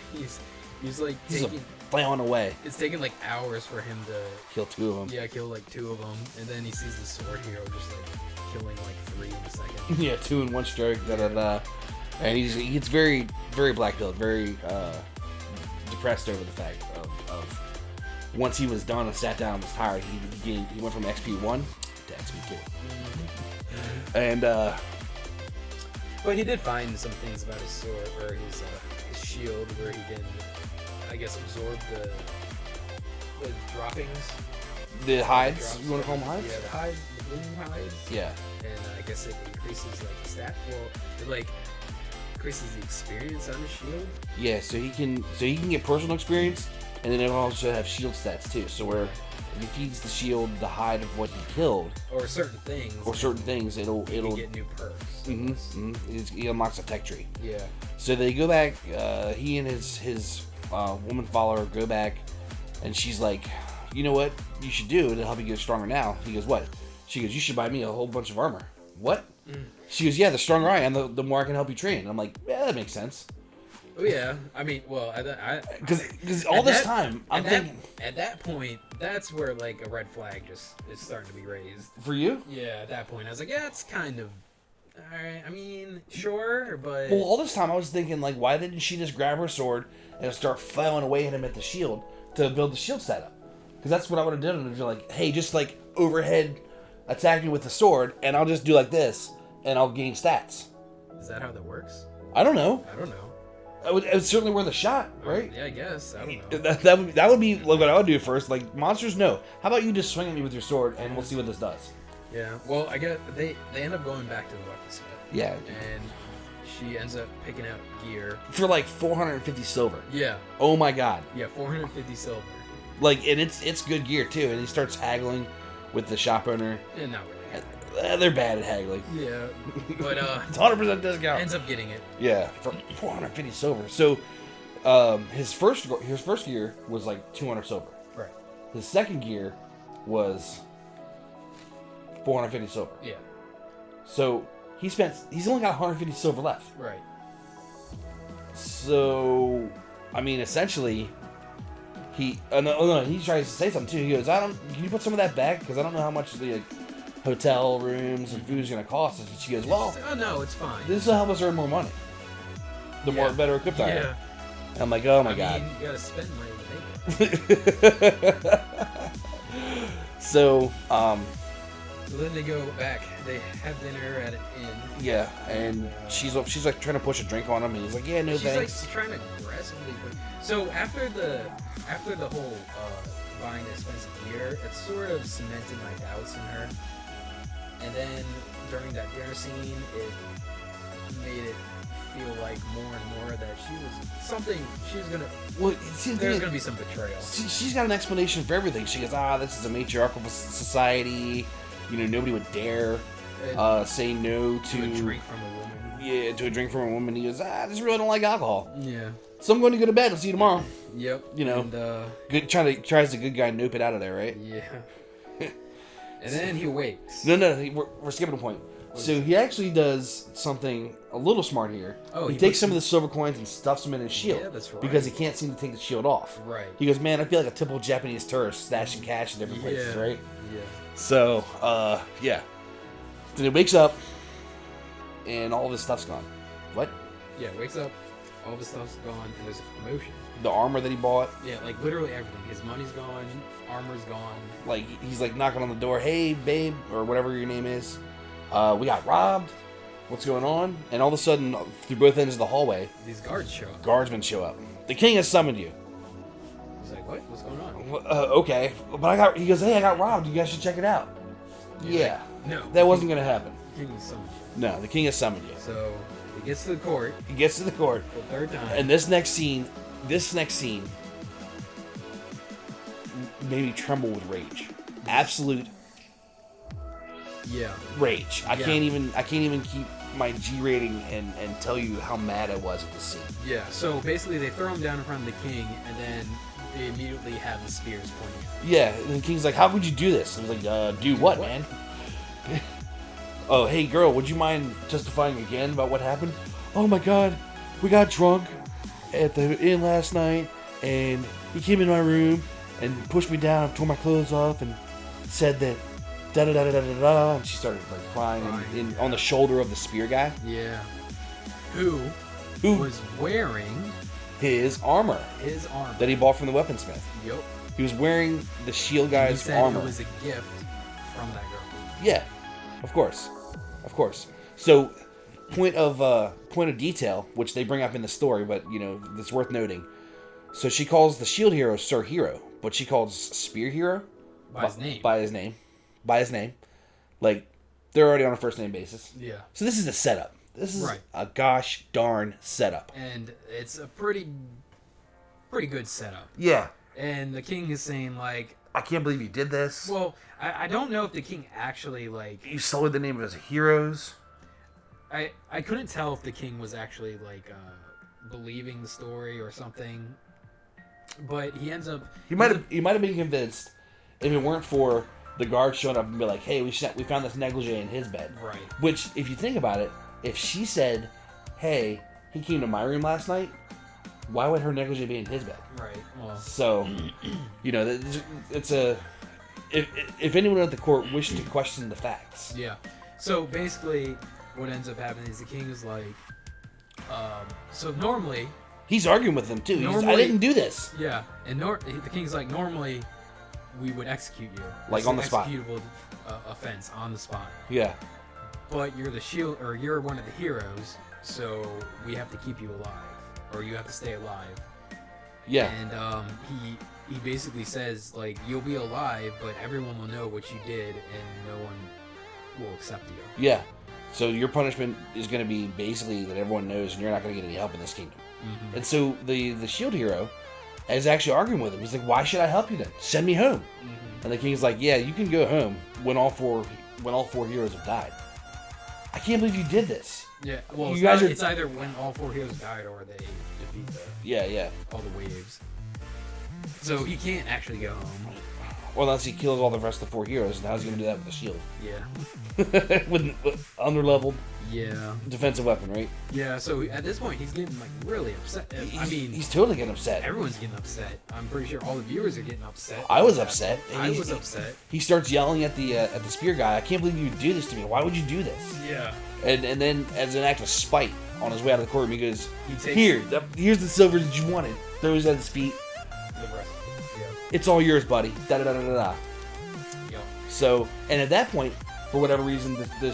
He's like he's taking. plowing away. It's taking like hours for him to Kill 2 of them. Yeah, kill like 2 of them, and then he sees the sword hero just like killing like 3 in a second. Yeah, 2 in 1 stroke. Da da da. And he gets very, very black-pilled, very depressed over the fact of once he was done and sat down and was tired, he went from XP 1 to XP 2. And but he did find some things about his sword or his shield where he can, I guess, absorb the droppings. the hides, Drops. you want to call them hides? Yeah, the hides, the bloom hides. Yeah. And I guess it increases like the stat. Well, it like increases the experience on the shield. Yeah, so he can get personal experience, and then it'll also have shield stats too. So where if he feeds the shield the hide of what he killed, Or certain things. it'll get new perks. He unlocks a tech tree. Yeah. So they go back. He and his woman follower go back, and she's like, "You know what you should do to help you get stronger now?" He goes, "What?" She goes, "You should buy me a whole bunch of armor." What? She goes, "Yeah, the stronger I am, the more I can help you train." I'm like, "Yeah, that makes sense." Oh yeah, I mean, well, Because all this time, I'm thinking, at that point, that's where like a red flag just is starting to be raised. for you. Yeah, at that point, I was like, yeah, it's kind of, all right. I mean, sure, but Well, all this time I was thinking, like, why didn't she just grab her sword and start filing away at him at the shield to build the shield setup? Because that's what I would have done. I'd be like, hey, just like overhead attack me with the sword, and I'll just do like this, and I'll gain stats. is that how that works? I don't know. I don't know. It would certainly worth a shot, right? Yeah, I guess. I don't know. That would be like what I would do first. Like, monsters, no. How about you just swing at me with your sword, and we'll see what this does. Yeah. Well, I guess they end up going back to the weaponsmith. Yeah. And she ends up picking out gear. For like 450 silver. Yeah. Oh my god. Yeah, 450 silver. Like, and it's good gear too. And he starts haggling with the shop owner. Yeah, not really. They're bad at haggling. Yeah, but It's 100% discount. ends up getting it. Yeah, for 450 silver. So, his first gear was like 200 silver. Right. His second gear was 450 silver. Yeah. So he's only got 150 silver left. Right. So, I mean, essentially, he tries to say something too. He goes, can you put some of that back? Because I don't know how much the hotel rooms and food is going to cost us. And she goes, well, Oh no, it's fine. this will help us earn more money. The more better equipped I am. Yeah. And I'm like, oh my I god. mean, you gotta spend money to make it. So, So then they go back. They have dinner at an inn. yeah, and she's like trying to push a drink on him, and he's like, yeah, no She's thanks. like trying to aggressively. So after the whole buying the expensive gear, it sort of cemented my doubts in her. And then during that dinner scene, it made it feel like more and more that she was gonna. Well, see, There's gonna be some betrayal. she's got an explanation for everything. She goes, this is a matriarchal society. You know, nobody would dare say no to a drink from a woman. Yeah, to a drink from a woman. He goes, I just really don't like alcohol. Yeah. So I'm going to go to bed. I'll see you tomorrow. Yep. You know, And, tries the good guy nope it out of there, right? yeah. And then he wakes. No, we're skipping a point. So he actually does something a little smart here. Oh, he he takes puts some of the silver coins and stuffs them in his shield. Yeah, that's right. Because he can't seem to take the shield off. Right. He goes, man, I feel like a typical Japanese tourist stashing cash in different places, right? Yeah. So, yeah. Then he wakes up, and all of his stuff's gone. What? Yeah, wakes up, all the stuff's gone, and there's a commotion. The armor that he bought. Yeah, like literally everything. His money's gone, armor's gone. Like, he's like knocking on the door, hey, babe, or whatever your name is. We got robbed. What's going on? And all of a sudden, through both ends of the hallway, These guards show up. guardsmen show up. The king has summoned you. He's like, what? What's going on? Okay, but he goes, hey, I got robbed. You guys should check it out. He's Yeah. like, No. That wasn't going to happen. The king was summoned. No, the king has summoned you. So he gets to the court He gets to the court, for the third time. and this next scene made me tremble with rage. Absolute yeah. rage. I Yeah. can't even keep my G rating and tell you how mad I was at this scene. Yeah. So basically, they throw him down in front of the king, and then they immediately have the spears pointing at him. Yeah, and the king's like, "How could you do this?" I was like, "Do what, man?" "Oh, hey, girl, would you mind testifying again about what happened?" "Oh my God, we got drunk at the inn last night, and he came in my room and pushed me down, tore my clothes off, and said that da da da da da da da." And she started like crying on the shoulder of the spear guy, Yeah. Who who was wearing his armor his armor. that he bought from the weaponsmith. Yup. He was wearing the shield He guy's said armor. it was a gift from that girl. Yeah, of course. So, point of detail, which they bring up in the story, but that's worth noting. So she calls the shield hero Sir Hero, but she calls spear hero By his name. By his name. Like they're already on a first name basis. Yeah. So this is a setup. This is Right. a gosh darn setup. And it's a pretty good setup. Yeah. And the king is saying like, I can't believe you did this. well, I don't know if the king actually like. You sullied the name of his heroes. I couldn't tell if the king was actually like believing the story or something. But he ends up. He might have been convinced if it weren't for the guard showing up and be like, "Hey, we found this negligee in his bed." Right. Which, if you think about it, if she said, "Hey, he came to my room last night," why would her negligee be in his bed? Right. Well. So, it's a. If anyone at the court wished to question the facts, Yeah. So basically, what ends up happening is the king is like. So normally. he's arguing with them too. I Normally- didn't do this. Yeah, and the king's like, normally we would execute you. Like It's on an the spot. executable offense on the spot. Yeah. But you're the shield, or you're one of the heroes, so we have to keep you alive, or you have to stay alive. Yeah. And he basically says like, you'll be alive, but everyone will know what you did, and no one will accept you. Yeah. So your punishment is going to be basically that everyone knows, and you're not going to get any help in this kingdom. Mm-hmm. And so the shield hero is actually arguing with him. He's like, "Why should I help you then? Send me home." Mm-hmm. And the king's like, "Yeah, you can go home when all four heroes have died." I can't believe you did this. Yeah, well, it's either when all four heroes died or they defeat Yeah. all the waves. So he can't actually go home. Or unless he kills all the rest of the four heroes, and how's he going to do that with a shield? Yeah. With underleveled Yeah. defensive weapon, right? Yeah, so at this point, he's getting, like, really upset. I mean, He's totally getting upset. everyone's getting upset. I'm pretty sure all the viewers are getting upset. I was upset. I was upset. He starts yelling at the spear guy. "I can't believe you would do this to me. Why would you do this?" Yeah. And then, as an act of spite, on his way out of the courtroom, he goes, He takes here's the silver that you wanted." Throws it at his feet. the rest. Yeah. "It's all yours, buddy." Da da da da da. Yep. So, and at that point, for whatever reason, the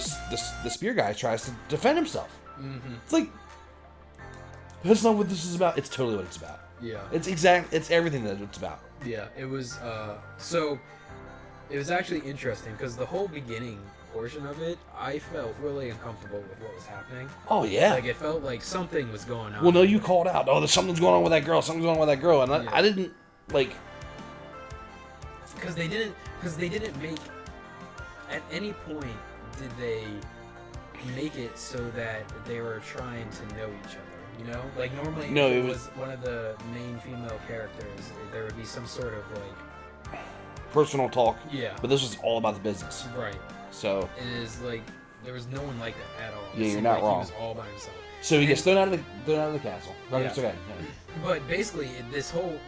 spear guy tries to defend himself. Mm-hmm. It's like, that's not what this is about. It's totally what it's about. Yeah. It's everything that it's about. Yeah, it was, so, it was actually interesting, because the whole beginning portion of it, I felt really uncomfortable with what was happening. Oh yeah. Like, it felt like something was going on. Well, no, you called out. "Oh, there's something's going on with that girl. Something's going on with that girl," and Yeah. I didn't like. Because they didn't make, at any point did they make it so that they were trying to know each other, you know? Like, normally No, if it it was- was one of the main female characters, there would be some sort of, like, Personal talk, yeah, but this was all about the business. right. So It is, like, there was no one like that at all. It Yeah, you're seemed not like wrong. He was all by himself. he gets thrown out of the castle. Okay, Yeah. it's okay. But basically, this whole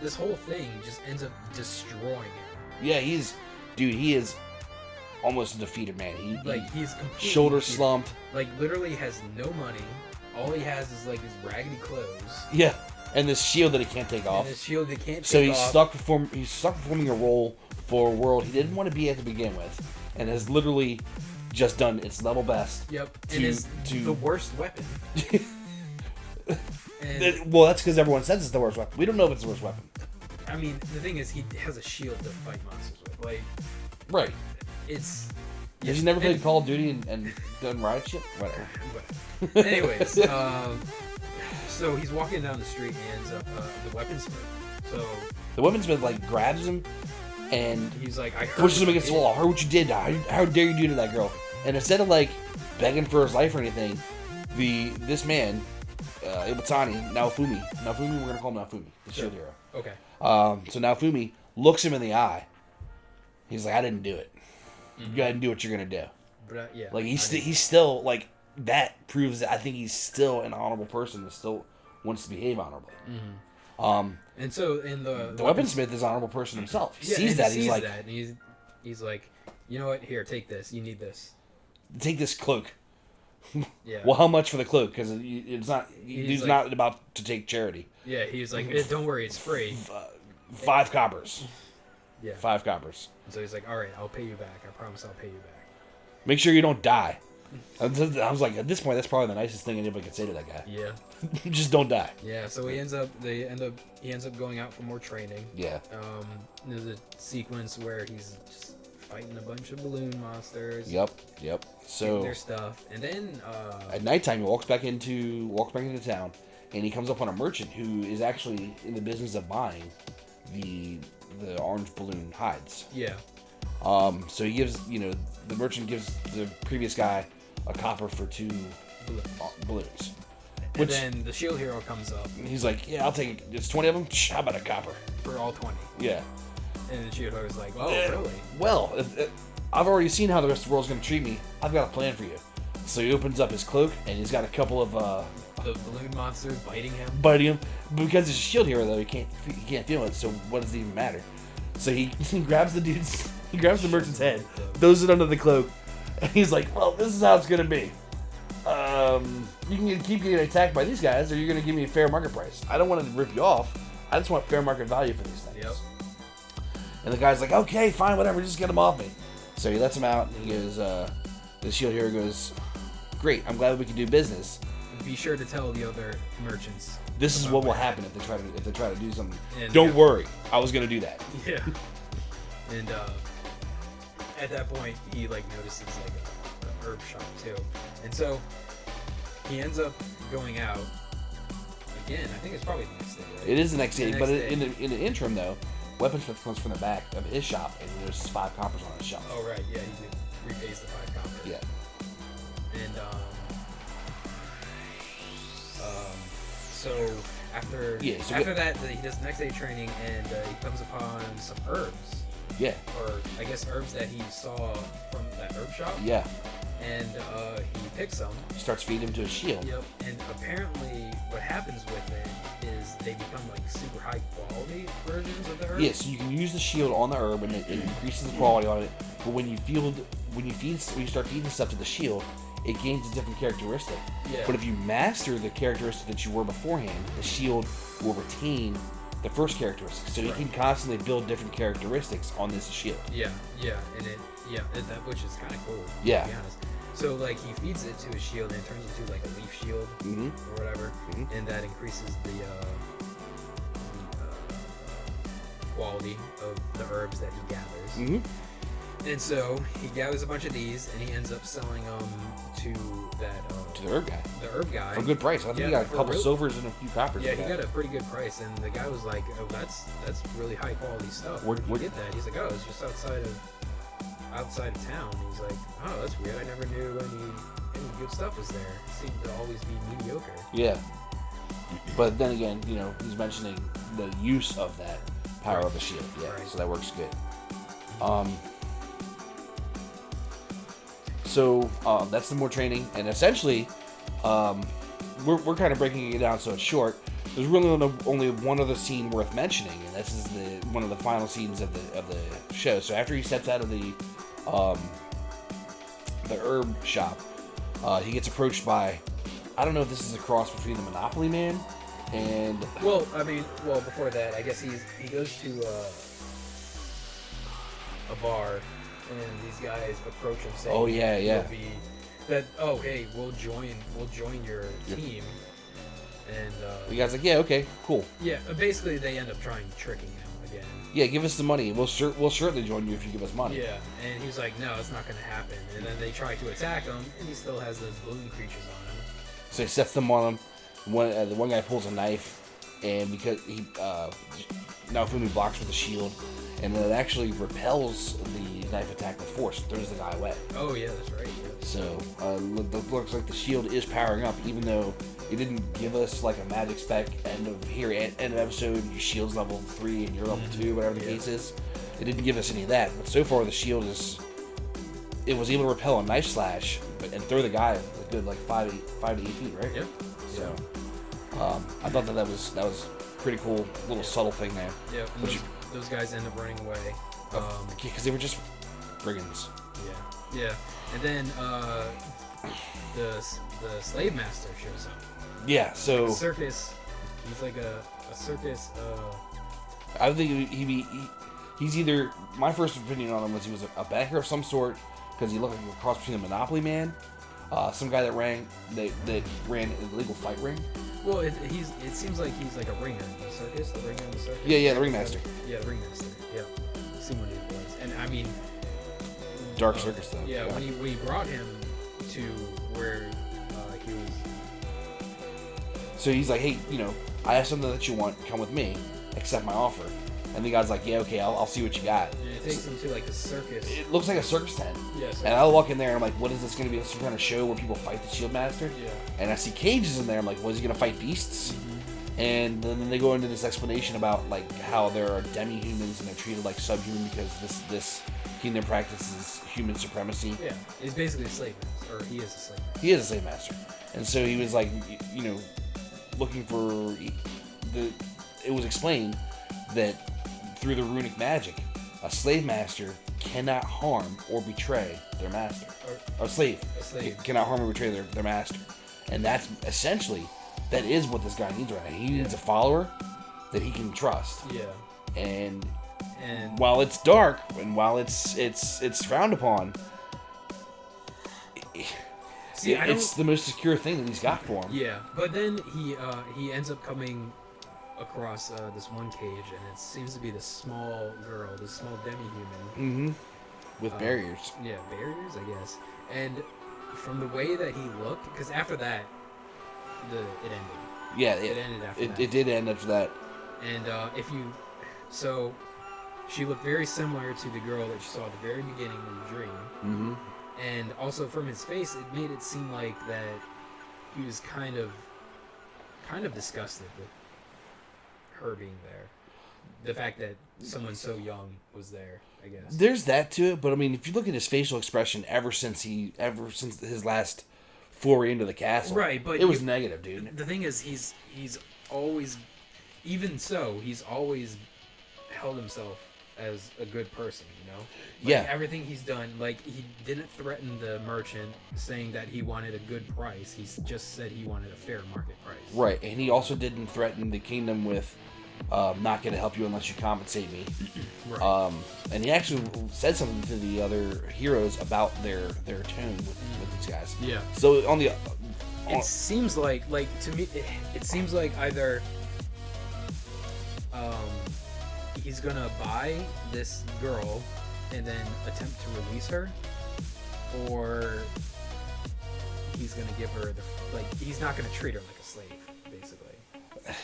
thing just ends up destroying him. Yeah, he is almost a defeated man. He's completely Shoulder defeated. slumped. Like, literally has no money. All he has is, like, his raggedy clothes. Yeah, and this shield that he can't take off. And his shield that can't So take he's off. he's stuck performing a role for a world he didn't want to be at to begin with, and has literally just done its level best. Yep. to- And is to- the worst weapon. And, Well, that's because everyone says it's the worst weapon. We don't know if it's the worst weapon. I mean, the thing is, he has a shield to fight monsters with. Like, Right. it's Has he never played Call of Duty and done riot shit? Whatever. But anyways, so he's walking down the street and ends up the weaponsmith. So the weaponsmith like grabs him and he's like, I heard pushes him against the wall. I heard what you did. How dare you do to that girl? And instead of like begging for his life or anything, this man, Iwatani, Naofumi, we're gonna call him Naofumi, the shield hero. Okay. So Naofumi looks him in the eye. He's like, I didn't do it. You go ahead and do what you're gonna do. But yeah. Like he's still like that proves that I think he's still an honorable person that still wants to behave honorably. Mm-hmm. And so in the weaponsmith is an honorable person himself. He sees that. He's like, and he's like, you know what? Here, take this. You need this. Take this cloak. Yeah. Well, how much for the cloak? Because it's not. He's like, not about to take charity. Yeah, he's like, don't worry, it's free. 5 coppers. Yeah. 5 coppers. And so he's like, all right, I'll pay you back. I promise I'll pay you back. Make sure you don't die. I was like, at this point, that's probably the nicest thing anybody could say to that guy. Yeah. Just don't die. Yeah. So he ends up going out for more training. Yeah. There's a sequence where he's just fighting a bunch of balloon monsters. Yep. So getting their stuff, and then at nighttime, he walks back into town, and he comes up on a merchant who is actually in the business of buying the orange balloon hides. Yeah. So he gives, the merchant gives the previous guy a copper for 2 balloons. And then the shield hero comes up. He's like, yeah, I'll take it. It's 20 of them. How about a copper? For all 20. Yeah. And the shield hero's like, oh, really? Well, I've already seen how the rest of the world's going to treat me. I've got a plan for you. So he opens up his cloak, and he's got a couple of the balloon monsters biting him. Because he's a shield hero, though, he can't feel it. So what does it even matter? So he grabs the dude's, he grabs the merchant's head, throws it under the cloak, and he's like, "Well, this is how it's gonna be. You can keep getting attacked by these guys, or you're gonna give me a fair market price. I don't want to rip you off. I just want fair market value for these things." Yep. And the guy's like, "Okay, fine, whatever. Just get them off me." So he lets him out. And he goes, the shield hero goes, "Great. I'm glad we can do business. Be sure to tell the other merchants. This is what will happen if they try to do something. And don't worry, I was gonna do that." Yeah. And at that point, he notices an herb shop too, and so he ends up going out again. I think it's probably the next day. Right? It is the next day, but in the interim though, weaponsmith comes from the back of his shop, and there's 5 coppers on his shelf. Oh right, yeah, he repays the 5 copper. Yeah. And so after that, he does the next day training, and he comes upon some herbs. Yeah. Or I guess herbs that he saw from that herb shop. Yeah. And he picks them. Starts feeding them to his shield. Yep. And apparently, what happens with it is they become super high quality versions of the herb. Yeah. So you can use the shield on the herb, and it increases the quality on it. But when you start feeding stuff to the shield, it gains a different characteristic. Yeah. But if you master the characteristic that you were beforehand, the shield will retain the first characteristic. So you can constantly build different characteristics on this shield. Yeah, that which is kind of cool. Yeah. To be honest. So he feeds it to his shield, and it turns into a leaf shield or whatever, and that increases the quality of the herbs that he gathers. And so he gathers a bunch of these, and he ends up selling them to the herb guy. The herb guy for a good price. I think he got a couple silvers and a few coppers. Yeah, he got a pretty good price, and the guy was like, "Oh, that's really high quality stuff. Where'd you get that?" He's like, "Oh, it's just outside of town." He's like, "Oh, that's weird. I never knew any good stuff was there. It seemed to always be mediocre." Yeah. But then again, he's mentioning the use of that power of the shield. Yeah, so that works good. So that's the more training, and essentially, we're kind of breaking it down so it's short. There's really only one other scene worth mentioning, and this is one of the final scenes of the show. So after he steps out of the herb shop, he gets approached by, I don't know if this is a cross between the Monopoly Man and before that, I guess he goes to a bar. And these guys approach him saying, "Oh yeah. Hey, we'll join your team." And the guy's like, "Yeah, okay, cool." Yeah, basically they end up trying tricking him again. Yeah, give us the money. We'll certainly join you if you give us money. Yeah, and he was like, no, it's not going to happen. And then they try to attack him, and he still has those balloon creatures on him. So he sets them on him. The one guy pulls a knife, and because he Naofumi blocks with a shield, and then it actually repels the knife attack with force, throws the guy away. Oh yeah, that's right. Yeah. So it looks like the shield is powering up, even though it didn't give us like a magic spec end of episode. Your shield's level 3 and you're level 2, whatever the case is. It didn't give us any of that. But so far the shield it was able to repel a knife slash and throw the guy a good like 5 to 8 feet, right? Yep. So I thought that was pretty cool little subtle thing there. Yeah. Those guys end up running away. Because they were just brigands. Yeah. Yeah. And then the slave master shows up. Yeah, so Like a circus. He's like a circus. I think he's either, my first opinion on him was he was a banker of some sort, because he looked like a cross between a Monopoly man, some guy that ran an illegal fight ring. Well, it seems like he's like a ringer in the circus. The ringer in the circus. Yeah, the ringmaster. Yeah, the ringmaster. Yeah, seen what he was. And I mean, Dark circus though. Yeah, when he brought him to where he was. So he's like, hey, I have something that you want. Come with me. Accept my offer. And the guy's like, yeah, okay, I'll see what you got. And it takes him to like a circus. It looks like a circus tent. Yeah. And I walk in there and I'm like, what is this going to be? Some kind of show where people fight the Shield Master? Yeah. And I see cages in there. I'm like, was he going to fight beasts? Mm-hmm. And then they go into this explanation about like how there are demi-humans and they're treated like subhuman because this kingdom practices human supremacy. Yeah, he's basically a slave master, or he is a slave master. He is a slave master. And so he was like, looking for it was explained that through the runic magic, a slave master cannot harm or betray their master. Or slave. A slave. Cannot harm or betray their master. And that's essentially, that is what this guy needs right now. He needs a follower that he can trust. Yeah. And while it's dark and while it's frowned upon, it's the most secure thing that he's got for him. Yeah, but then he ends up coming across this one cage, and it seems to be this small girl, this small demi-human. Mm-hmm. With barriers. Yeah, barriers, I guess. And from the way that he looked, because after that, it ended. Yeah, it ended after that. It did end after that. And so she looked very similar to the girl that you saw at the very beginning of the dream. Mm-hmm. And also from his face, it made it seem like that he was kind of disgusted with her being there. The fact that someone so young was there, I guess. There's that to it, but I mean, if you look at his facial expression ever since his last foray into the castle, right? But it was negative, dude. The thing is, he's always, even so, he's always held himself as a good person, Yeah. Everything he's done, like, he didn't threaten the merchant saying that he wanted a good price. He just said he wanted a fair market price. Right, and he also didn't threaten the kingdom with not going to help you unless you compensate me. Right. And he actually said something to the other heroes about their tone with these guys. Yeah. So it seems like to me, it seems like either he's gonna buy this girl and then attempt to release her, or he's gonna give her he's not gonna treat her like a slave, basically.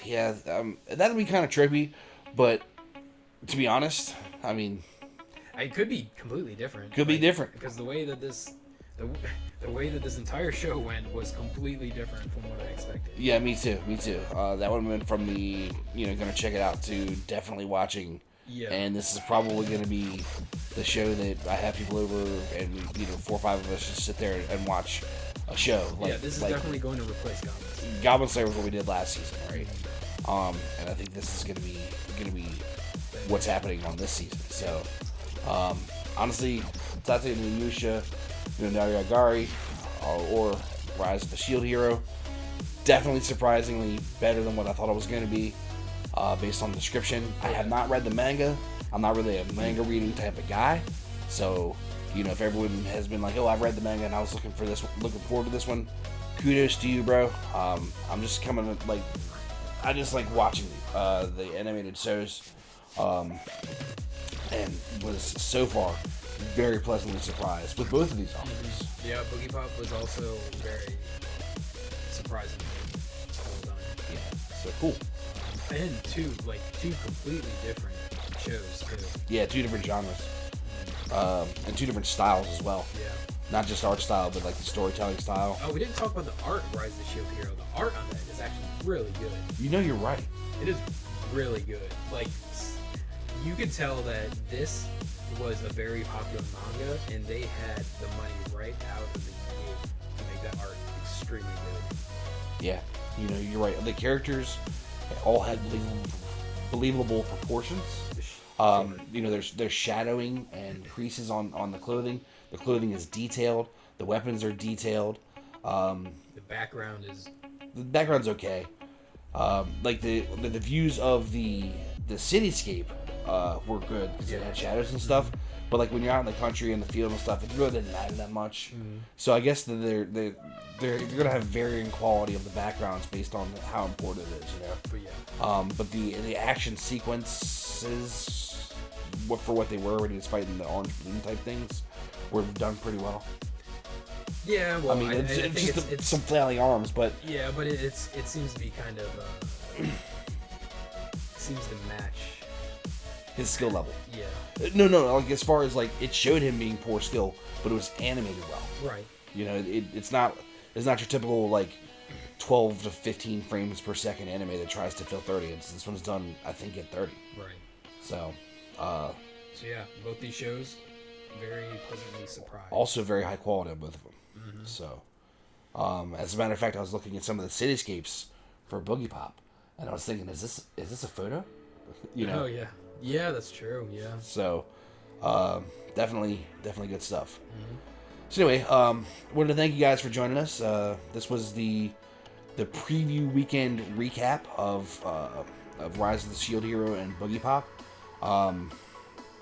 Yeah, that'd be kind of trippy, but to be honest, I mean, it could be completely different. Could be different because the way that this entire show went was completely different from what I expected. Yeah, me too. That one went from the gonna check it out to definitely watching. Yeah. And this is probably gonna be the show that I have people over and 4 or 5 of us just sit there and watch a show. This is definitely going to replace Goblin Slayer. Goblin Slayer was what we did last season, right? And I think this is gonna be what's happening on this season. So, honestly, Tate no Yusha, Nariagari, or Rise of the Shield Hero, definitely surprisingly better than what I thought it was going to be, based on the description. I have not read the manga. I'm not really a manga reading type of guy, so if everyone has been like, "Oh, I've read the manga and I was looking forward to this one," kudos to you, bro. I'm just I just like watching the animated shows. and was so far very pleasantly surprised with both of these arcs. Yeah, Boogiepop was also very surprising. Well done. Yeah, so cool. And two completely different shows too. Yeah, 2 different genres, and 2 different styles as well. Yeah. Not just art style, but like the storytelling style. Oh, we didn't talk about the art of Rise of the Shield Hero. The art on that is actually really good. You know, you're right. It is really good. Like, you could tell that this was a very popular manga, and they had the money right out of the gate to make that art extremely good. Yeah, you know, you're right. The characters all had believable proportions. You know, there's shadowing and creases on the clothing. The clothing is detailed. The weapons are detailed. The background's okay. Like the views of the cityscape were good because it had shadows and stuff. But like when you're out in the country and the field and stuff, it really didn't matter that much. So I guess that you're gonna have varying quality of the backgrounds based on how important it is, you know. But yeah. But the action sequences, for what they were, despite the orange balloon type things, were done pretty well. Yeah, well, I mean, it's just some flailing arms, but yeah, but it seems to be kind of seems to match his skill level. Yeah. No, like as far as like it showed him being poor skill, but it was animated well. Right. You know, it's not your typical like 12 to 15 frames per second anime that tries to fill 30. This one's done, I think, at 30. Right. So yeah, both these shows very pleasantly surprised. Also very high quality on both of them. So, as a matter of fact, I was looking at some of the cityscapes for Boogiepop, and I was thinking, is this a photo? You know? Oh yeah, yeah, that's true. Yeah. So, definitely good stuff. So anyway, wanted to thank you guys for joining us. This was the preview weekend recap of Rise of the Shield Hero and Boogiepop.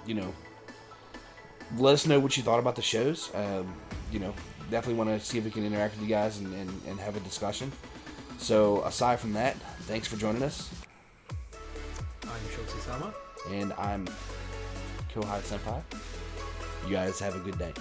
You know, let us know what you thought about the shows. You know, definitely want to see if we can interact with you guys and have a discussion. So aside from that, thanks for joining us. I'm Schultzie-Sama. And I'm Kouhai-Sensai. You guys have a good day.